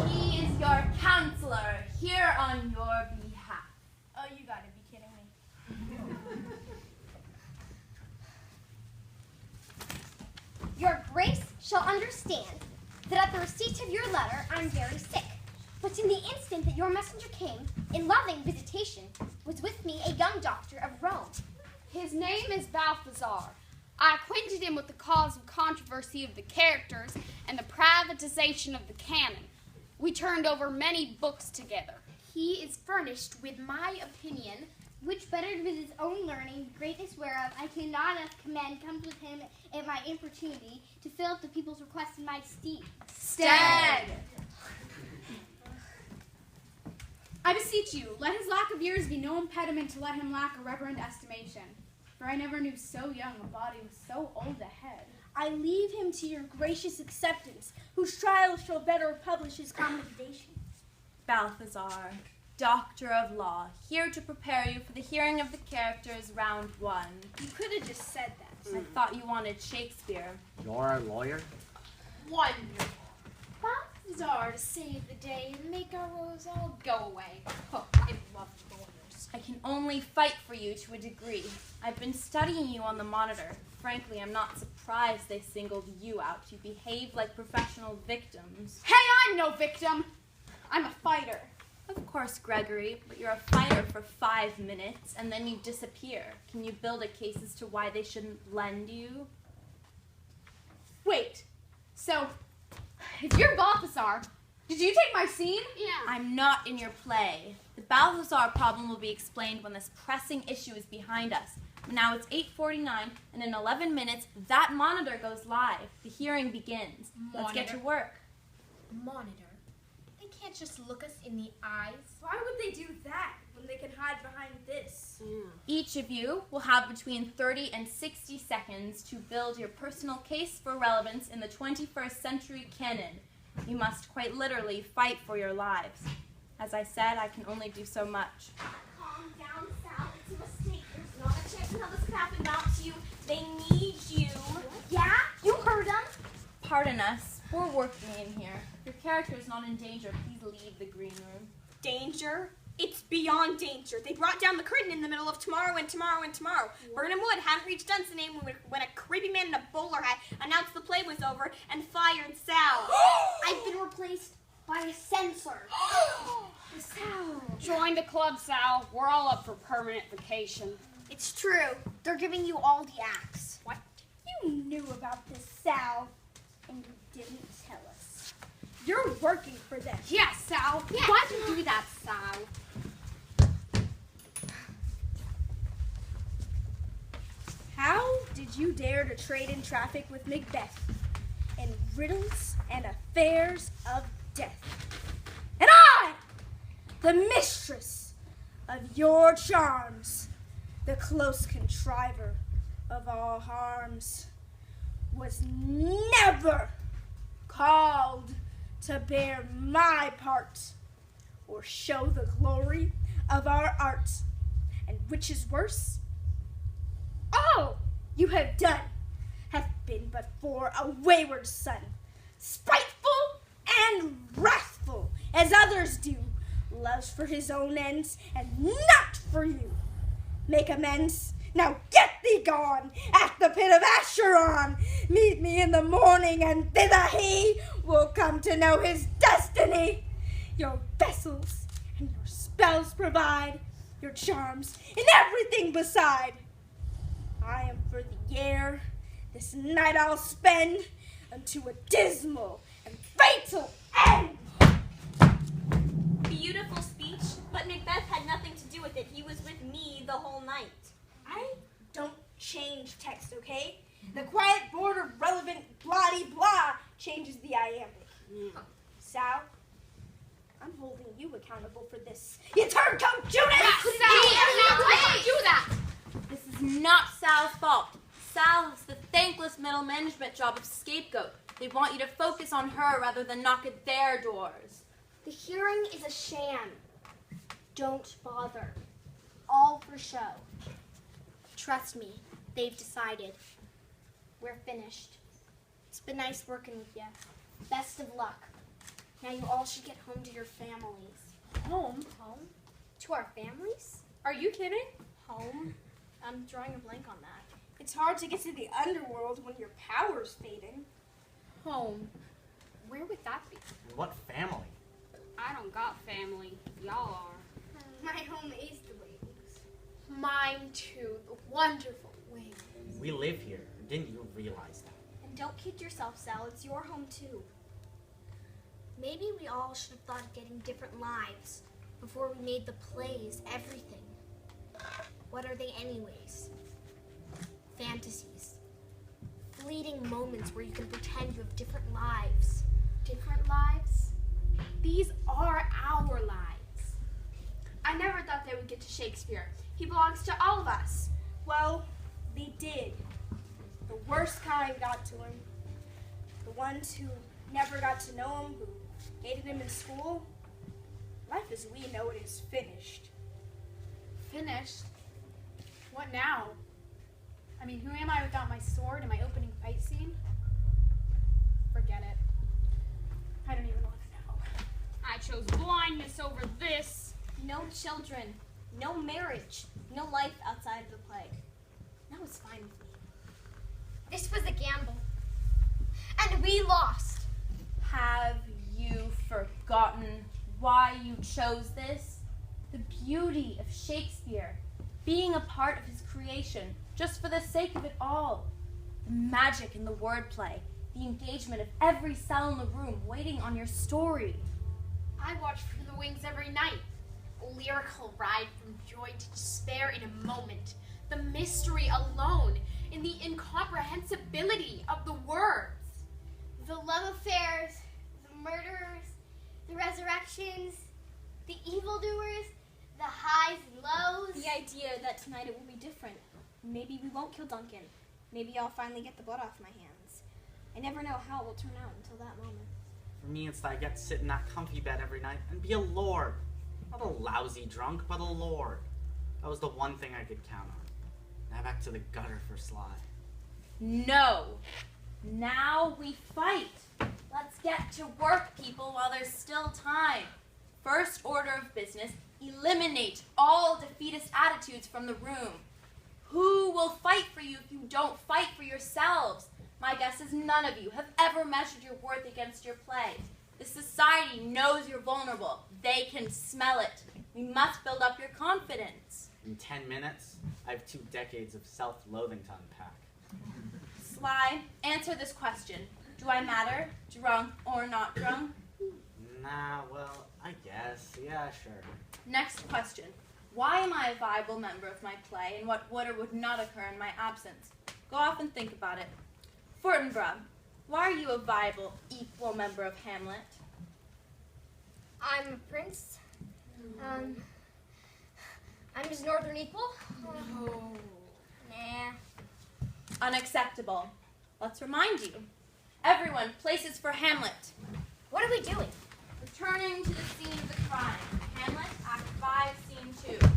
He is your counselor, here on your behalf. Oh, you gotta be kidding me. Your Grace shall understand that at the receipt of your letter I am very sick. But in the instant that your messenger came, in loving visitation, was with me a young doctor of Rome. His name is Balthazar. I acquainted him with the cause of controversy of the characters and the privatization of the canon. We turned over many books together. He is furnished with my opinion, Which bettered with his own learning, greatness whereof I cannot enough commend, comes with him at my importunity to fill up the people's requests in my stead. Stand! I beseech you, let his lack of years be no impediment to let him lack a reverend estimation. For I never knew so young a body with so old a head. I leave him to your gracious acceptance, whose trial shall better publish his commendation. Balthazar, Doctor of Law, here to prepare you for the hearing of the characters round 1. You could have just said that. I thought you wanted Shakespeare. You're a lawyer? wonderful. Balthazar to save the day and make our woes all go away. Oh, I love lawyers. I can only fight for you to a degree. I've been studying you on the monitor. Frankly, I'm not surprised they singled you out. You behave like professional victims. Hey, I'm no victim. I'm a fighter. Of course, Gregory, but you're a fighter for 5 minutes, and then you disappear. Can you build a case as to why they shouldn't lend you? Wait, so, if you're Balthazar, did you take my scene? Yeah. I'm not in your play. The Balthazar problem will be explained when this pressing issue is behind us. Now it's 8:49, and in 11 minutes, that monitor goes live. The hearing begins. Let's get to work. Monitor. They can't just look us in the eyes. Why would they do that when they can hide behind this? Each of you will have between 30 and 60 seconds to build your personal case for relevance in the 21st century canon. You must quite literally fight for your lives. As I said, I can only do so much. Calm down, Sal. It's a mistake. There's not a chance in hell this could happen now to you. They need you. Yeah? You heard them? Pardon us. We're working in here. Your character is not in danger. Please leave the green room. Danger? It's beyond danger. They brought down the curtain in the middle of tomorrow and tomorrow and tomorrow. Burnham Wood hadn't reached Dunsinane when a creepy man in a bowler hat announced the play was over and fired Sal. I've been replaced by a censor. Sal. Join the club, Sal. We're all up for permanent vacation. It's true. They're giving you all the acts. What? You knew about this, Sal, and you didn't tell us. You're working for them. Yeah, Sal. Yeah. Why'd you do that, Sal? How did you dare to trade in traffic with Macbeth in riddles and affairs of death? And I, the mistress of your charms, the close contriver of all harms, was never called to bear my part or show the glory of our art. And which is worse, all you have done hath been but for a wayward son, spiteful and wrathful as others do, loves for his own ends and not for you. Make amends. Now get thee gone at the pit of Acheron. Meet me in the morning, and thither he will come to know his destiny. Your vessels and your spells provide, your charms and everything beside. I am for the air. This night I'll spend unto a dismal and fatal end. Beautiful speech, but Macbeth had nothing to do with it. He was with me the whole night. I don't change text, okay? The quiet border relevant blah-de-blah changes the iambic. Sal, I'm holding you accountable for this. You turncoat Judas! Why do that? This is not Sal's fault. Sal has the thankless middle management job of scapegoat. They want you to focus on her rather than knock at their doors. The hearing is a sham. Don't bother. All for show. Trust me, they've decided. We're finished. It's been nice working with you. Best of luck. Now you all should get home to your families. Home? To our families? Are you kidding? Home? I'm drawing a blank on that. It's hard to get to the underworld when your power's fading. Home. Where would that be? What family? I don't got family. Y'all are. My home is the wings. Mine too, the wonderful wings. We live here. Didn't you realize that? And don't kid yourself, Sal. It's your home, too. Maybe we all should have thought of getting different lives before we made the plays everything. What are they anyways? Fantasies. Fleeting moments where you can pretend you have different lives. Different lives? These are our lives. I never thought they would get to Shakespeare. He belongs to all of us. Well, they did. The worst kind got to him. The ones who never got to know him, who hated him in school. Life as we know it is finished. Finished? What now? I mean, who am I without my sword and my opening fight scene? Forget it. I don't even want to know. I chose blindness over this. No children. No marriage. No life outside of the play. That was fine with me. This was a gamble. And we lost. Have you forgotten why you chose this? The beauty of Shakespeare, being a part of his creation, just for the sake of it all. The magic in the wordplay, the engagement of every cell in the room waiting on your story. I watch From the Wings every night. A lyrical ride from joy to despair in a moment. The mystery alone in the incomprehensibility of the words. The love affairs, the murderers, the resurrections, the evildoers, the highs and lows. The idea that tonight it will be different. Maybe we won't kill Duncan. Maybe I'll finally get the blood off my hands. I never know how it will turn out until that moment. For me, it's that I get to sit in that comfy bed every night and be a lord. Not a lousy drunk, but a lord. That was the one thing I could count on. Now back to the gutter for Sly. No. Now we fight. Let's get to work, people, while there's still time. First order of business, eliminate all defeatist attitudes from the room. Who will fight for you if you don't fight for yourselves? My guess is none of you have ever measured your worth against your play. The society knows you're vulnerable. They can smell it. We must build up your confidence. In 10 minutes, I have 2 decades of self-loathing to unpack. Sly, answer this question. Do I matter, drunk or not drunk? Nah, well, I guess. Yeah, sure. Next question. Why am I a viable member of my play, and what would or would not occur in my absence? Go off and think about it. Fortinbras, why are you a viable, equal member of Hamlet? I'm a prince. I'm his northern equal. Nah. Unacceptable. Let's remind you. Everyone, places for Hamlet. What are we doing? Returning to the scene of the crime. Hamlet, Act 5, Scene 2.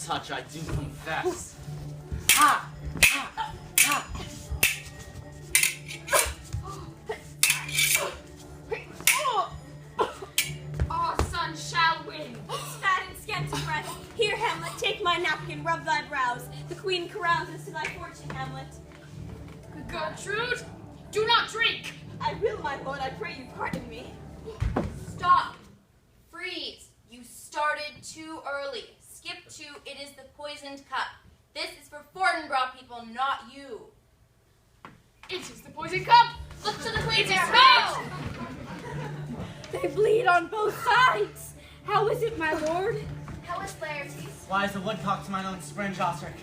Touch, I do confess. Ha! Ha! Ha! Our son shall win. Fat and scanty breath. Here, Hamlet, take my napkin, rub thy brows. The queen carouses to thy fortune, Hamlet. Gertrude, do not drink. I will, my lord, I pray you pardon me. Stop. Freeze. You started too early. Skip 2, it is the poisoned cup. This is for Fortinbras people, not you. It is the poison cup. Look to the queen's go. They bleed on both sides. How is it, my lord? How is Laertes? Why is the woodcock to mine own springe, Osric?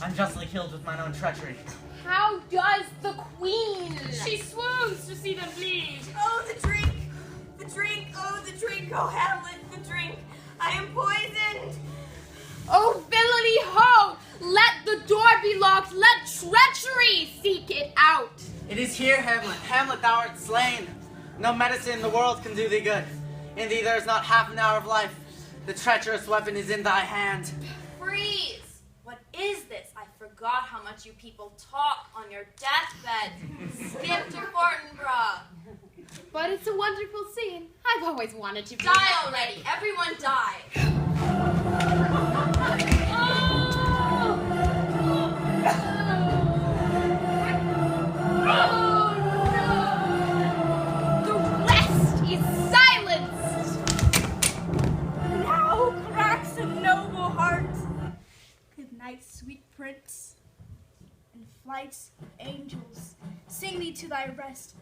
Unjustly killed with mine own treachery. How does the queen? She swoons to see them bleed. Oh, the drink! The drink! Oh, the drink! Oh, Hamlet, the drink! I am poisoned! Oh, villainy, ho! Let the door be locked. Let treachery seek it out. It is here, Hamlet. Hamlet, thou art slain. No medicine in the world can do thee good. In thee there is not half an hour of life. The treacherous weapon is in thy hand. Freeze! What is this? I forgot how much you people talk on your deathbed. Skip to Fortinbras. But it's a wonderful scene. I've always wanted to be. Die already! Everyone die! The rest is silenced. Now cracks a noble heart. Good night, sweet prince. And flights of angels, sing thee to thy rest.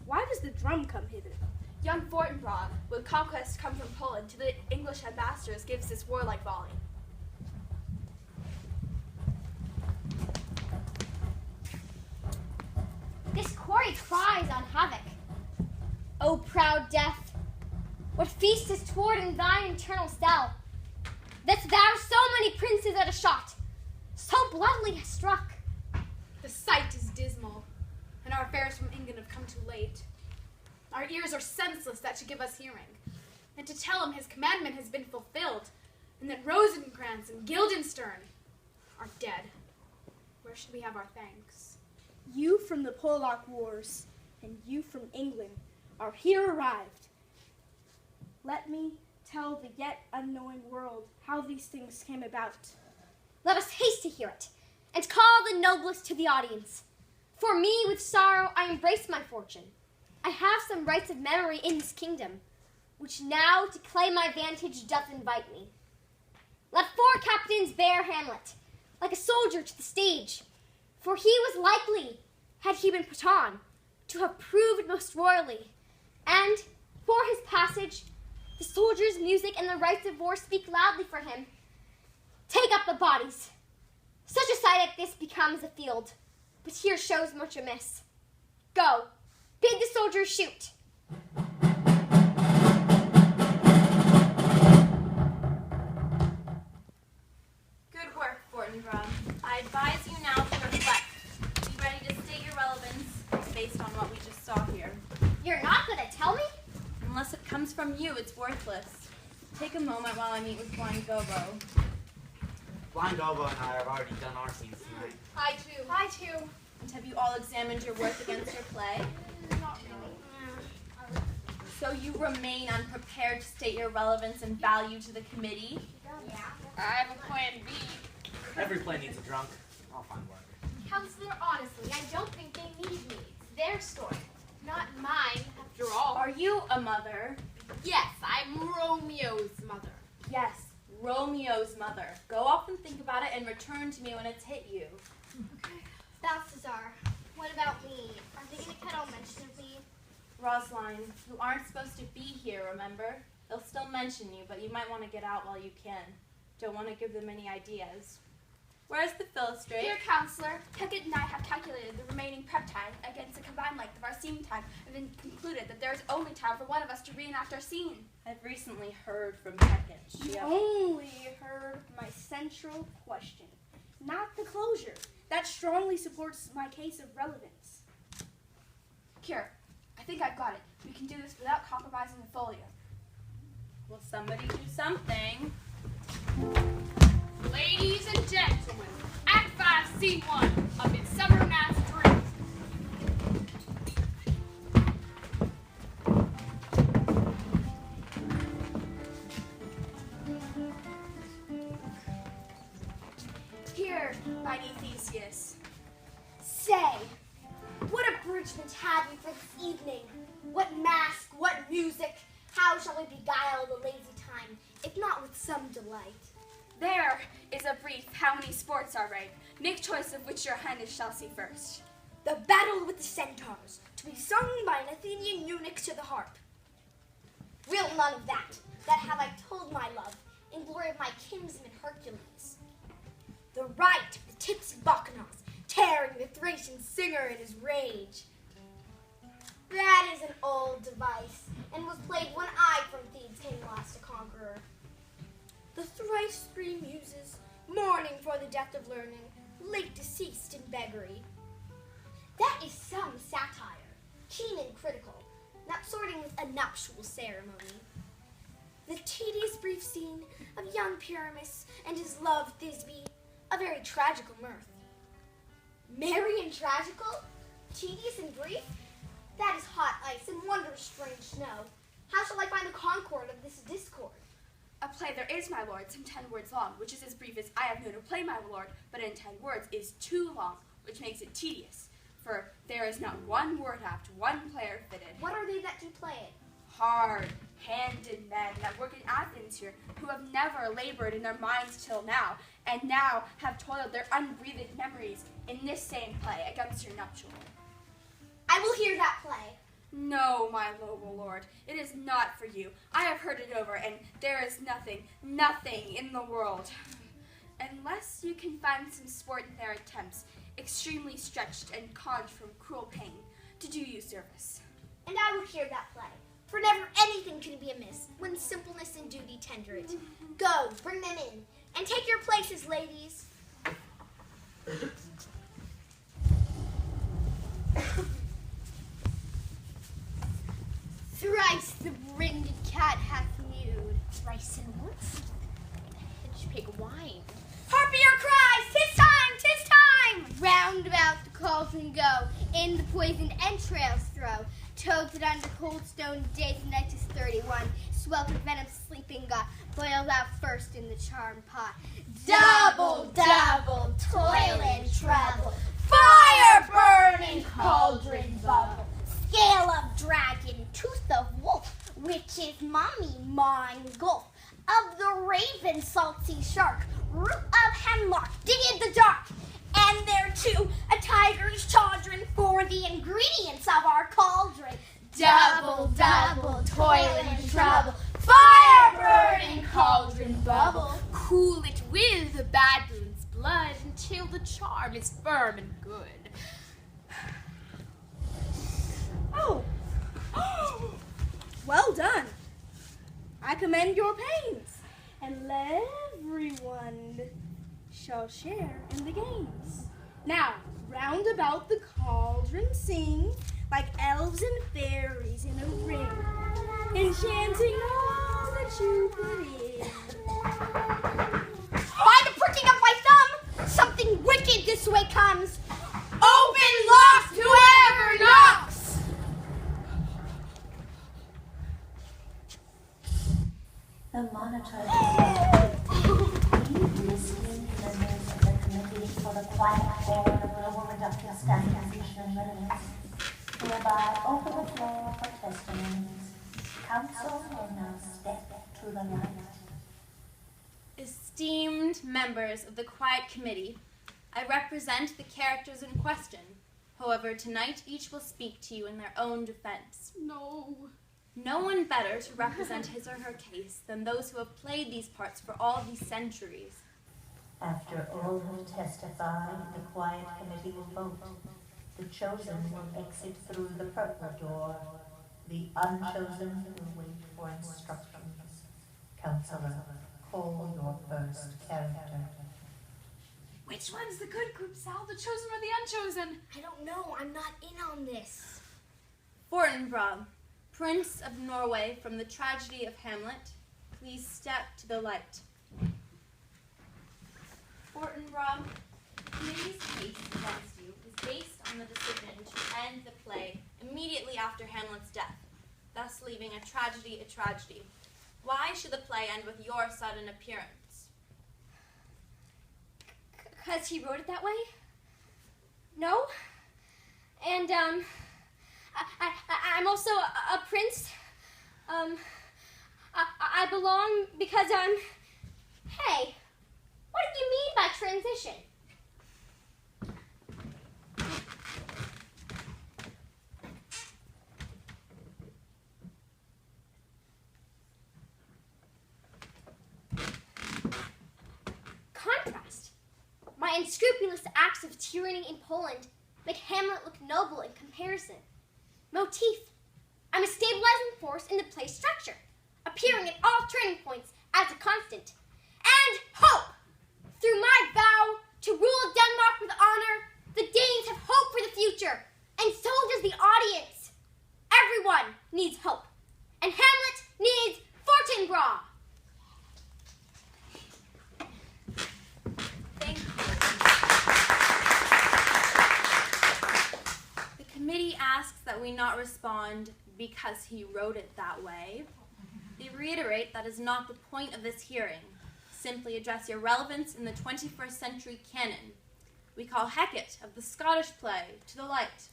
Why does the drum come hither? Young Fortinbras, with conquest come from Poland to the English ambassadors, gives this warlike volley. This quarry cries on havoc. O proud death, what feast is toward in thine eternal cell, that thou so many princes at a shot, so bloodily hast struck? The sight is dismal, and our fares from England have come too late. Our ears are senseless that should give us hearing, and to tell him his commandment has been fulfilled, and that Rosencrantz and Guildenstern are dead. Where should we have our thanks? You from the Polack Wars, and you from England, are here arrived. Let me tell the yet unknowing world how these things came about. Let us haste to hear it, and call the noblest to the audience. For me, with sorrow, I embrace my fortune. I have some rights of memory in this kingdom, which now to claim my vantage doth invite me. Let 4 captains bear Hamlet, like a soldier to the stage, for he was likely, had he been put on, to have proved most royally. And for his passage, the soldiers' music and the rites of war speak loudly for him. Take up the bodies. Such a sight at this becomes a field, but here shows much amiss. Go, bid the soldiers shoot. Good work, Fortinbras. I advise you now to reflect. Be ready to state your relevance based on what we just saw here. You're not going to tell me? Unless it comes from you, it's worthless. Take a moment while I meet with Blind Gobo. Blind Gobo and I have already done our scenes tonight. I too. I too. And have you all examined your worth against your play? Not really. So you remain unprepared to state your relevance and value to the committee? I have a plan B. Every play needs a drunk. I'll find work. Counselor, honestly, I don't think they need me. It's their story, not mine, after all. Are you a mother? Yes, I'm Romeo's mother. Yes, Romeo's mother. Go off and think about it and return to me when it's hit you. Balthazar, what about me? Are they going to cut all mention of me? Rosaline, you aren't supposed to be here, remember? They'll still mention you, but you might want to get out while you can. Don't want to give them any ideas. Where's the Philostrate? Dear Counselor, Hecate and I have calculated the remaining prep time against the combined length of our scene time and then concluded that there is only time for one of us to reenact our scene. I've recently heard from Hecate. You only heard my central question, not the closure. That strongly supports my case of relevance. Here, I think I've got it. We can do this without compromising the folio. Will somebody do something? Ladies and gentlemen, Act 5, Scene 1 of Midsummer Night's Dream. Here, mighty Theseus. Say, what abridgment have we for this evening? What mask, what music? How shall we beguile the lazy time, if not with some delight? There is a brief how many sports are ripe. Make choice of which your highness shall see first. The Battle with the Centaurs, to be sung by an Athenian eunuch to the harp. Will none of that have I told my love, in glory of my kinsman Hercules. The right of the tipsy Bacchanals, tearing the Thracian singer in his rage. That is an old device, and was played when I from Thebes came last a conqueror. The thrice three muses, mourning for the death of learning, late deceased in beggary. That is some satire, keen and critical, not sorting with a nuptial ceremony. The tedious brief scene of young Pyramus and his love Thisbe, a very tragical mirth. Merry and tragical? Tedious and brief? That is hot ice and wondrous strange snow. How shall I find the concord of this discord? A play there is, my lord, some 10 words long, which is as brief as I have known a play, my lord, but in 10 words is too long, which makes it tedious. For there is not one word apt, one player fitted. What are they that do play it? Hard-handed men that work in Athens here, who have never labored in their minds till now, and now have toiled their unbreathed memories in this same play against your nuptial. I will hear that play. No, my noble lord, it is not for you. I have heard it over, and there is nothing in the world. Unless you can find some sport in their attempts, extremely stretched and conjured from cruel pain, to do you service. And I will hear that play, for never anything can be amiss, when simpleness and duty tender it. Go, bring them in, and take your places, ladies. Thrice the brinded cat hath mewed, thrice and once the hedge pig whined. Harpy your cries, 'tis time, 'tis time! Round about the cauldron go, in the poisoned entrails throw. Toads that under cold stone days and nights is 31. Sweltered venom sleeping got, boiled out first in the charmed pot. Double, toil and trouble, fire burning cauldron bubble, scale of dragon, tooth of wolf, witch's mummy, mine gulf, of the raven salty shark, root of hemlock, dig in the dark, and there too a tiger's chaldron for the ingredients of our cauldron. Double, toil and trouble, fire burning cauldron bubble. Cool it with the baboon's blood until the charm is firm and good. Oh. Well done. I commend your pains, and everyone shall share in the games. Now, round about the cauldron sing, like elves and fairies in a ring, enchanting all that you put in. By the pricking of my thumb, something wicked this way comes. Open locks, whoever knocks! The monitor listening members of the Committee for the Quiet Board of Global Reductive Standardization and Relevance hereby open the floor for testimonies. Council will now step to the right. Esteemed members of the Quiet Committee, I represent the characters in question. However, tonight each will speak to you in their own defense. No one better to represent his or her case than those who have played these parts for all these centuries. After all have testified, the Quiet Committee will vote. The chosen will exit through the purple door. The unchosen will wait for instructions. Counselor, call your first character. Which one's the good group, Sal? The chosen or the unchosen? I don't know, I'm not in on this. Fortinbras, Prince of Norway from the tragedy of Hamlet, please step to the light. Fortinbras, the committee's case against you is based on the decision to end the play immediately after Hamlet's death, thus leaving a tragedy a tragedy. Why should the play end with your sudden appearance? Because he wrote it that way? No? And, I'm also a prince. I belong because hey, what do you mean by transition? The unscrupulous acts of tyranny in Poland make Hamlet look noble in comparison. Motif. I'm a stabilizing force in the play's structure, appearing at all turning points as a constant. And hope! Through my vow to rule Denmark with honor, the Danes have hope for the future, and so does the audience. Everyone needs hope, and Hamlet needs Fortinbras. Thank you. The committee asks that we not respond because he wrote it that way. They reiterate that is not the point of this hearing. Simply address your relevance in the 21st century canon. We call Hecate of the Scottish play to the light.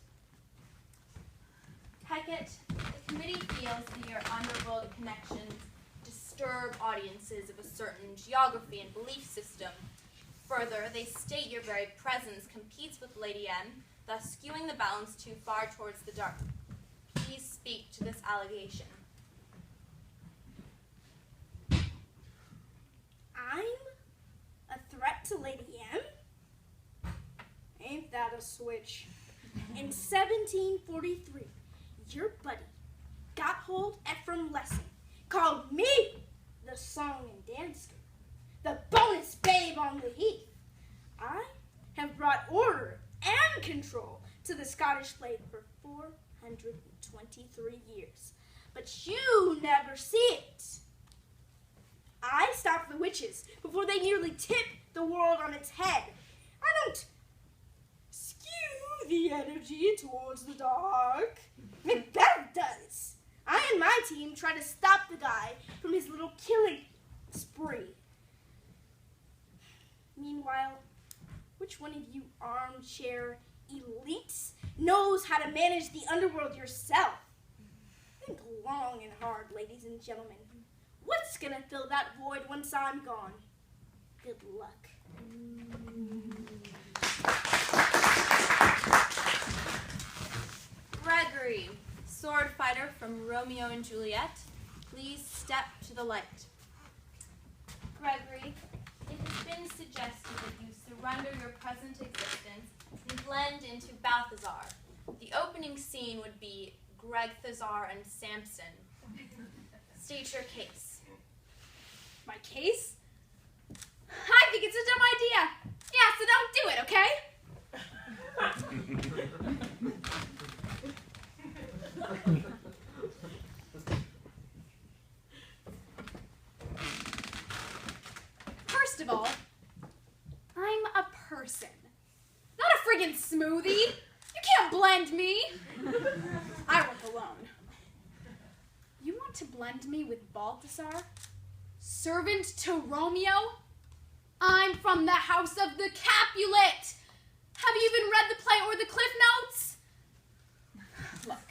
Hecate, the committee feels that your underworld connections disturb audiences of a certain geography and belief system. Further, they state your very presence competes with Lady M, thus skewing the balance too far towards the dark. Please speak to this allegation. I'm a threat to Lady M? Ain't that a switch? In 1743, your buddy got hold Ephraim Lessing, called me the song and dance girl, the bonus babe on the heath. I have brought order and control to the Scottish play for 423 years, but you never see it. I stop the witches before they nearly tip the world on its head. I don't skew the energy towards the dark. Macbeth does. I and my team try to stop the guy from his little killing spree. Meanwhile, which one of you armchair elites knows how to manage the underworld yourself? Think long and hard, ladies and gentlemen. What's gonna fill that void once I'm gone? Good luck. Gregory, sword fighter from Romeo and Juliet, please step to the light. Gregory, it has been suggested that you surrender your present existence and blend into Balthazar. The opening scene would be Gregthazar and Samson. State your case. My case? I think it's a dumb idea. Yeah, so don't do it, okay? First of all, I'm a person, not a friggin' smoothie. You can't blend me. I work alone. You want to blend me with Balthazar? Servant to Romeo? I'm from the house of the Capulet. Have you even read the play or the Cliff Notes? Look,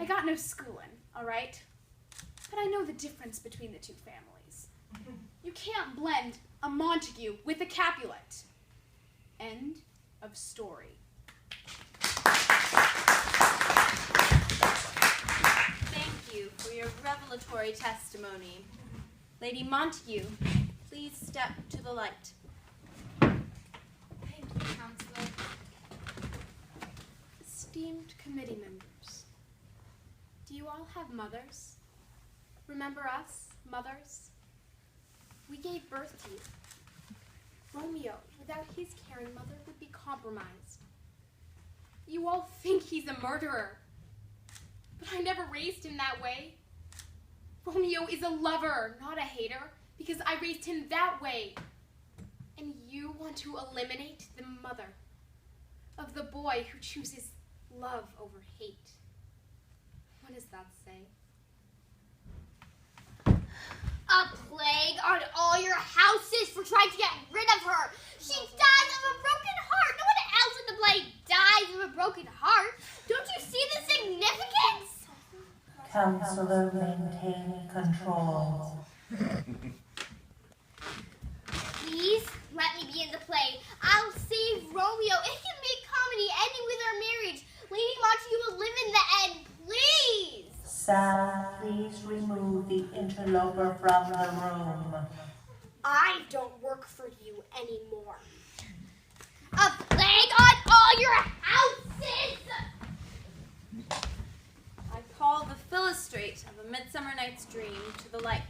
I got no schooling, all right? But I know the difference between the two families. You can't blend a Montague with a Capulet. End of story. Thank you for your revelatory testimony. Lady Montague, please step to the light. Thank you, Counselor. Esteemed committee members, do you all have mothers? Remember us, mothers? We gave birth to you. Romeo, without his caring mother, would be compromised. You all think he's a murderer, but I never raised him that way. Romeo is a lover, not a hater, because I raised him that way. And you want to eliminate the mother of the boy who chooses love over hate. What does that say? A plague on all your houses for trying to get rid of her. She dies of a broken heart. No one else in the play dies of a broken heart. Don't you see the significance? Counselor, maintain control. Please, let me be in the play. I'll save Romeo. It can be a comedy ending with our marriage. Lady Montague will live in the end. Please. Sam, please remove the interloper from the room. I don't work for you anymore. A plague on all your houses! I call the Philostrate of A Midsummer Night's Dream to the light.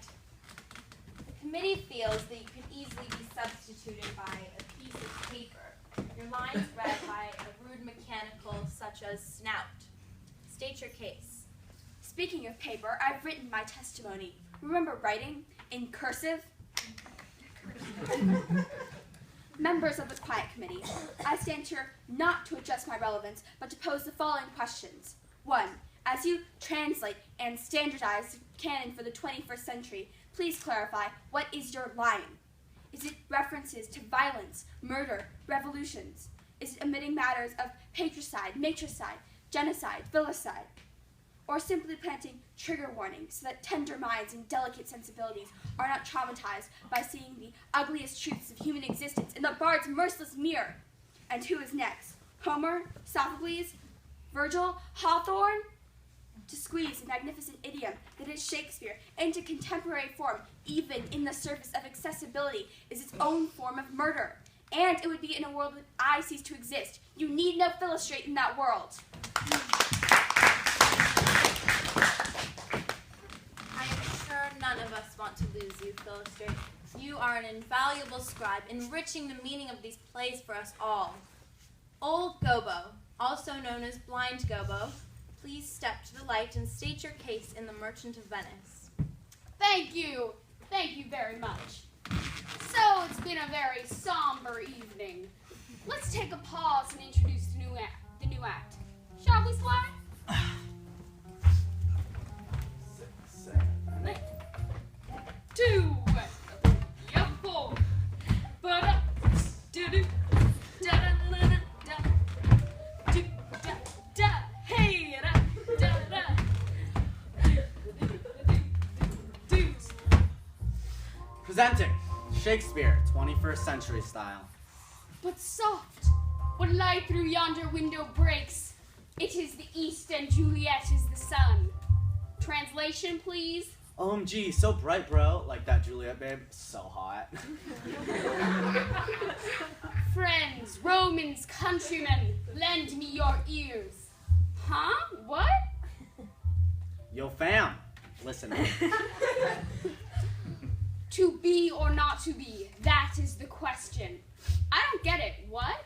The committee feels that you could easily be substituted by a piece of paper, your lines read by a rude mechanical such as snout. State your case. Speaking of paper, I've written my testimony. Remember writing in cursive? Members of the Quiet Committee, I stand here not to adjust my relevance, but to pose the following questions. 1. As you translate and standardize the canon for the 21st century, please clarify, what is your line? Is it references to violence, murder, revolutions? Is it omitting matters of patricide, matricide, genocide, filicide? Or simply planting trigger warnings so that tender minds and delicate sensibilities are not traumatized by seeing the ugliest truths of human existence in the bard's merciless mirror? And who is next? Homer, Sophocles, Virgil, Hawthorne? To squeeze a magnificent idiom that is Shakespeare into contemporary form, even in the surface of accessibility, is its own form of murder. And it would be in a world when I cease to exist. You need no Philostrate in that world. I am sure none of us want to lose you, Philostrate. You are an invaluable scribe, enriching the meaning of these plays for us all. Old Gobbo, also known as Blind Gobbo, please step to the light and state your case in The Merchant of Venice. Thank you. Thank you very much. So it's been a very somber evening. Let's take a pause and introduce the new act. Shall we, Sly? 6, 7, 8. 2, yep, 4. Ba-da, do-do, da-da-da-da-da, do-da-da, hey, da-da-da, do-do-do-do. Presenting Shakespeare, 21st century style. But soft, when light through yonder window breaks, it is the east and Juliet is the sun. Translation, please. OMG, so bright, bro. Like that Juliet, babe. So hot. Friends, Romans, countrymen, lend me your ears. Huh? What? Yo, fam. Listen. To be or not to be, that is the question. I don't get it. What?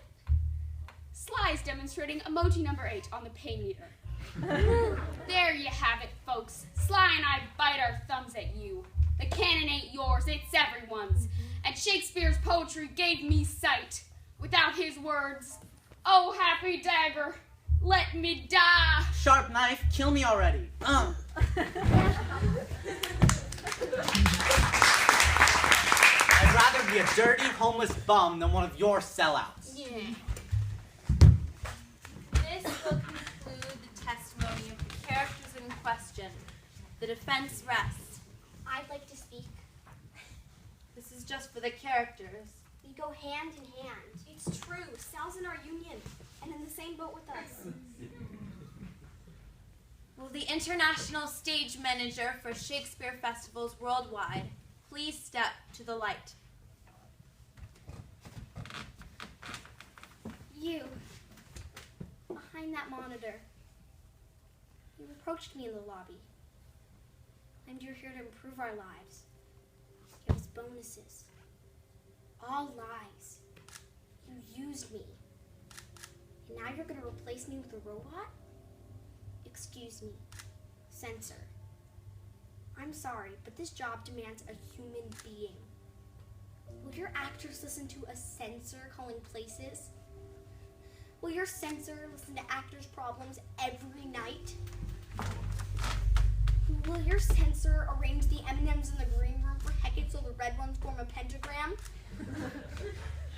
Sly is demonstrating emoji number 8 on the pay meter. There you have it, folks. Sly and I bite our thumbs at you. The canon ain't yours, it's everyone's. And Shakespeare's poetry gave me sight. Without his words, oh, happy dagger, let me die. Sharp knife, kill me already. I'd rather be a dirty, homeless bum than one of your sellouts. Yeah. This will conclude the testimony of the characters in question. The defense rests. I'd like to speak. This is just for the characters. We go hand in hand. It's true. Sal's in our union and in the same boat with us. Will the international stage manager for Shakespeare festivals worldwide please step to the light? You, behind that monitor. You approached me in the lobby. And you're here to improve our lives. Give us bonuses. All lies. You used me. And now you're going to replace me with a robot? Excuse me. Censor. I'm sorry, but this job demands a human being. Will your actors listen to a censor calling places? Will your censor listen to actors' problems every night? Will your censor arrange the M&Ms in the green room for Hecate so the red ones form a pentagram?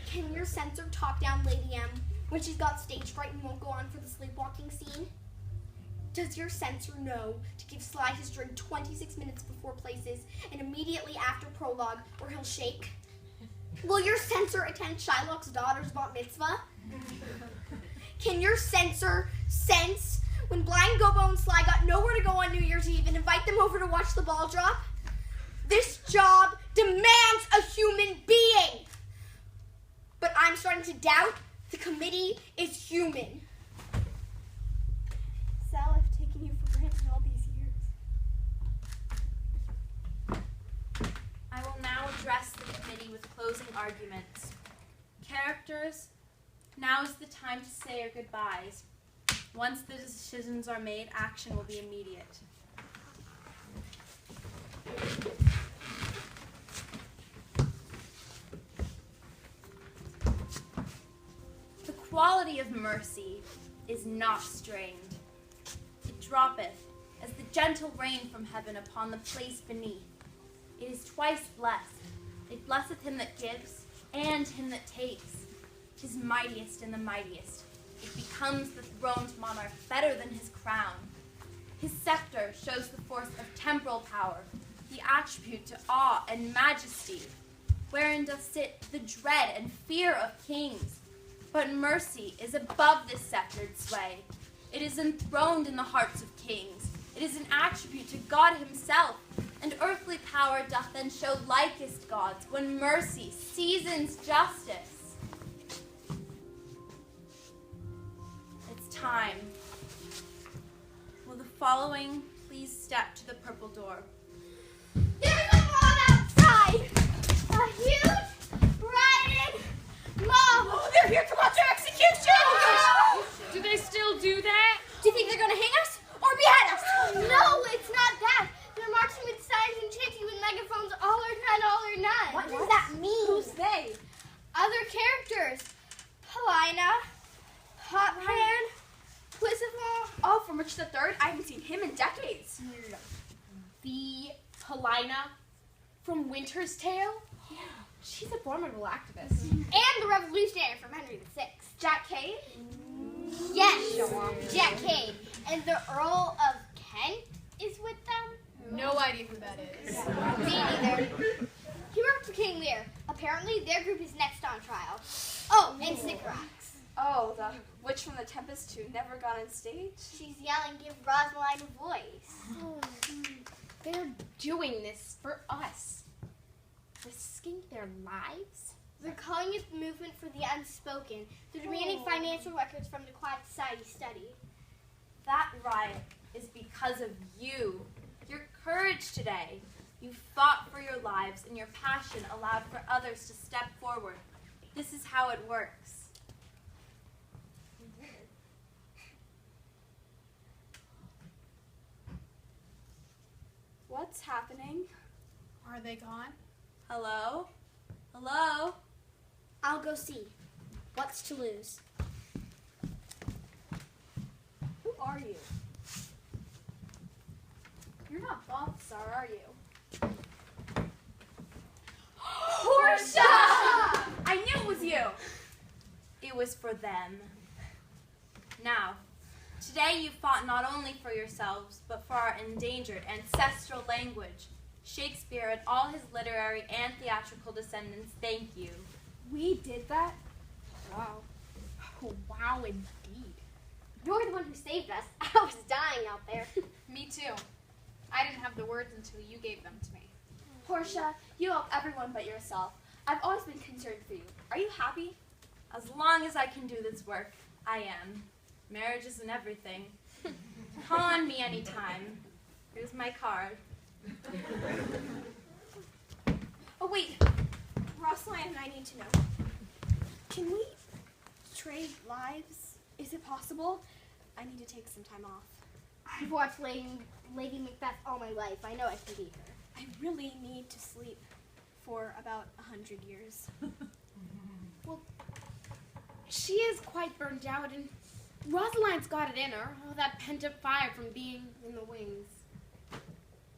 Can your censor talk down Lady M when she's got stage fright and won't go on for the sleepwalking scene? Does your censor know to give Sly his drink 26 minutes before places and immediately after prologue or he'll shake? Will your censor attend Shylock's daughter's bat mitzvah? Can your censor sense when Blind Gobbo and Sly got nowhere to go on New Year's Eve and invite them over to watch the ball drop? This job demands a human being. But I'm starting to doubt the committee is human. Sal, I've taken you for granted all these years. I will now address the committee with closing arguments. Characters, now is the time to say your goodbyes. Once the decisions are made, action will be immediate. The quality of mercy is not strained. It droppeth as the gentle rain from heaven upon the place beneath. It is twice blessed. It blesseth him that gives and him that takes. 'Tis mightiest in the mightiest. It becomes the throned monarch better than his crown. His scepter shows the force of temporal power, the attribute to awe and majesty, wherein doth sit the dread and fear of kings. But mercy is above this sceptred sway. It is enthroned in the hearts of kings. It is an attribute to God himself, and earthly power doth then show likest gods when mercy seasons justice. It's time. Will the following please step to the purple door? There's a mob outside! A huge, riding mob! Oh, they're here to watch our execution! Do they still do that? Do you think they're gonna hang us or behead us? No, it's not that. They're marching with signs and chanting with megaphones, all or none, all or none. What does that mean? Who's they? Other characters. Paulina, Hotpan, Quizzical. Oh, from Richard III? I haven't seen him in decades. The Paulina from Winter's Tale? Yeah. She's a formidable activist. And the revolutionary from Henry VI. Jack Cade? Yes, Jack Cade. And the Earl of Kent is with them? No idea who that is. Me neither. He worked for King Lear. Apparently, their group is next on trial. Oh, and Snickrax. Oh, the witch from the Tempest who never got on stage? She's yelling, give Rosaline a voice. They're doing this for us. Risking their lives? They're calling it the movement for the Unspoken. They're demanding financial records from the Quiet Society study. That riot is because of you. Your courage today. You fought for your lives, and your passion allowed for others to step forward. This is how it works. What's happening? Are they gone? Hello? Hello? I'll go see. What's to lose? Who are you? You're not Balthazar, are you? Portia! I knew it was you. It was for them. Now, today you fought not only for yourselves, but for our endangered ancestral language. Shakespeare and all his literary and theatrical descendants thank you. We did that? Wow. Oh, wow, indeed. You're the one who saved us. I was dying out there. Me too. I didn't have the words until you gave them to me. Portia, you help everyone but yourself. I've always been concerned for you. Are you happy? As long as I can do this work, I am. Marriage isn't everything. Call on me anytime. Here's my card. Oh, wait. Rosaline and I need to know. Can we trade lives? Is it possible? I need to take some time off. I've watched Lady Macbeth all my life. I know I can beat her. I really need to sleep for about 100 years. Well, she is quite burned out, and Rosaline's got it in her. All that pent-up fire from being in the wings.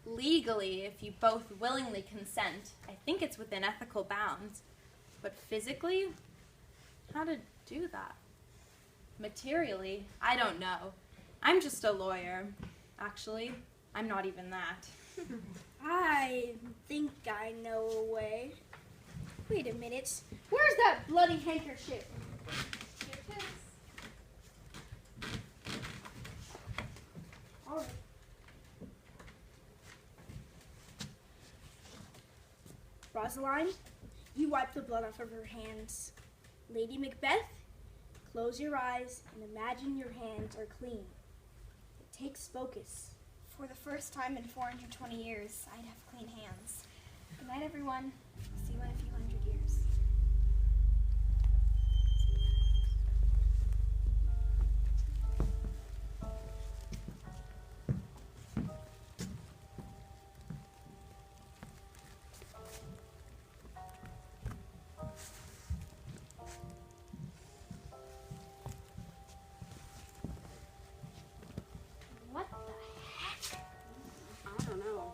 Legally, if you both willingly consent, I think it's within ethical bounds. But physically, how to do that? Materially, I don't know. I'm just a lawyer. Actually, I'm not even that. I think I know a way. Wait a minute. Where's that bloody handkerchief? All right. Rosaline, you wipe the blood off of her hands. Lady Macbeth, Close your eyes and imagine your hands are clean. It takes focus. For the first time in 420 years, I'd have clean hands. Good night, everyone. See you in a few hundred years. What the heck? I don't know.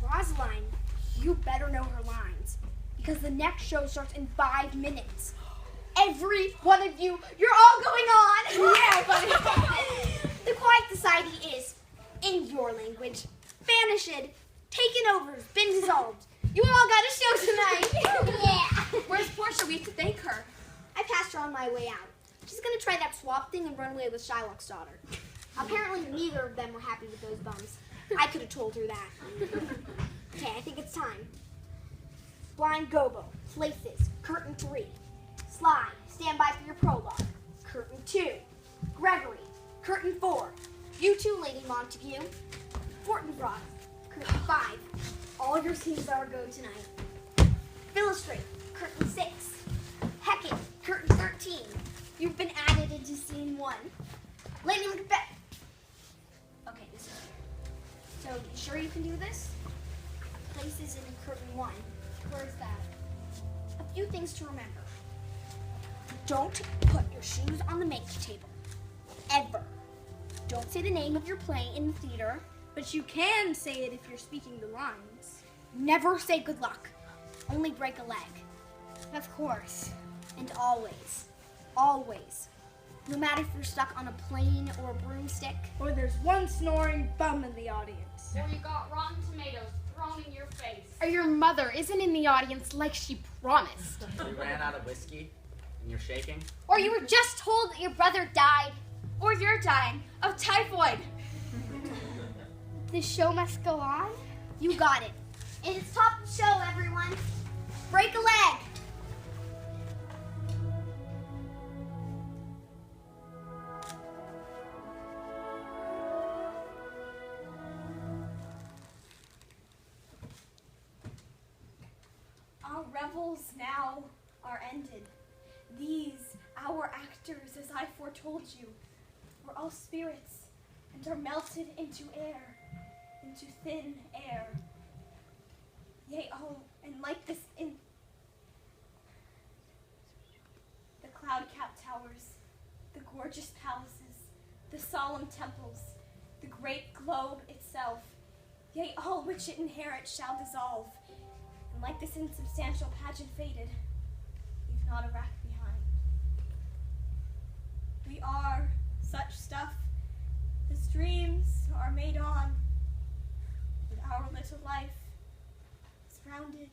Rosaline, you better know her lines, because the next show starts in 5 minutes. Every one of you, you're all going on. Yeah, buddy. The Quiet Society is, in your language, banished, taken over, been dissolved. You all got a show tonight. Yeah. Where's Portia? We have to thank her. I passed her on my way out. She's gonna try that swap thing and run away with Shylock's daughter. Apparently neither of them were happy with those bums. I could have told her that. Okay, I think it's time. Blind Gobo, places, curtain 3. Sly, stand by for your prologue. Curtain 2. Gregory, curtain 4. You too, Lady Montague. Fortinbras, curtain 5. All your scenes are go tonight. Philostrate, curtain 6. Hecate, curtain 13. You've been added into scene 1. Lady Macbeth. Okay, this is here. So, you sure you can do this? Places in curtain 1. Where's that? A few things to remember. Don't put your shoes on the makeup table. Ever. Don't say the name of your play in the theater. But you can say it if you're speaking the lines. Never say good luck. Only break a leg. Of course. And always, always, no matter if you're stuck on a plane or a broomstick, Or there's one snoring bum in the audience. Or you got rotten tomatoes thrown in your face. Or your mother isn't in the audience like she promised. You ran out of whiskey and you're shaking. or you were just told that your brother died. Or you're dying of typhoid. The show must go on. You got it. And it's top of the show, everyone. Break a leg. Our revels now are ended. These, our actors, as I foretold you, were all spirits and are melted into air, into thin air. Yea, oh, and like this in the cloud-capped towers, the gorgeous palaces, the solemn temples, the great globe itself, yea, all which it inherits shall dissolve, and like this insubstantial pageant faded, leave not a rack behind. We are such stuff as dreams are made on, and our little life is rounded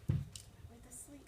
with a sleep.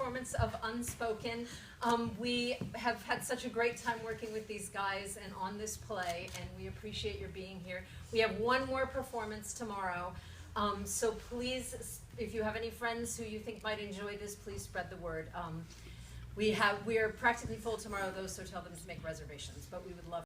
performance of Unspoken. We have had such a great time working with these guys and on this play, and we appreciate your being here. We have one more performance tomorrow, so please, if you have any friends who you think might enjoy this, please spread the word. We are practically full tomorrow though, so tell them to make reservations, but we would love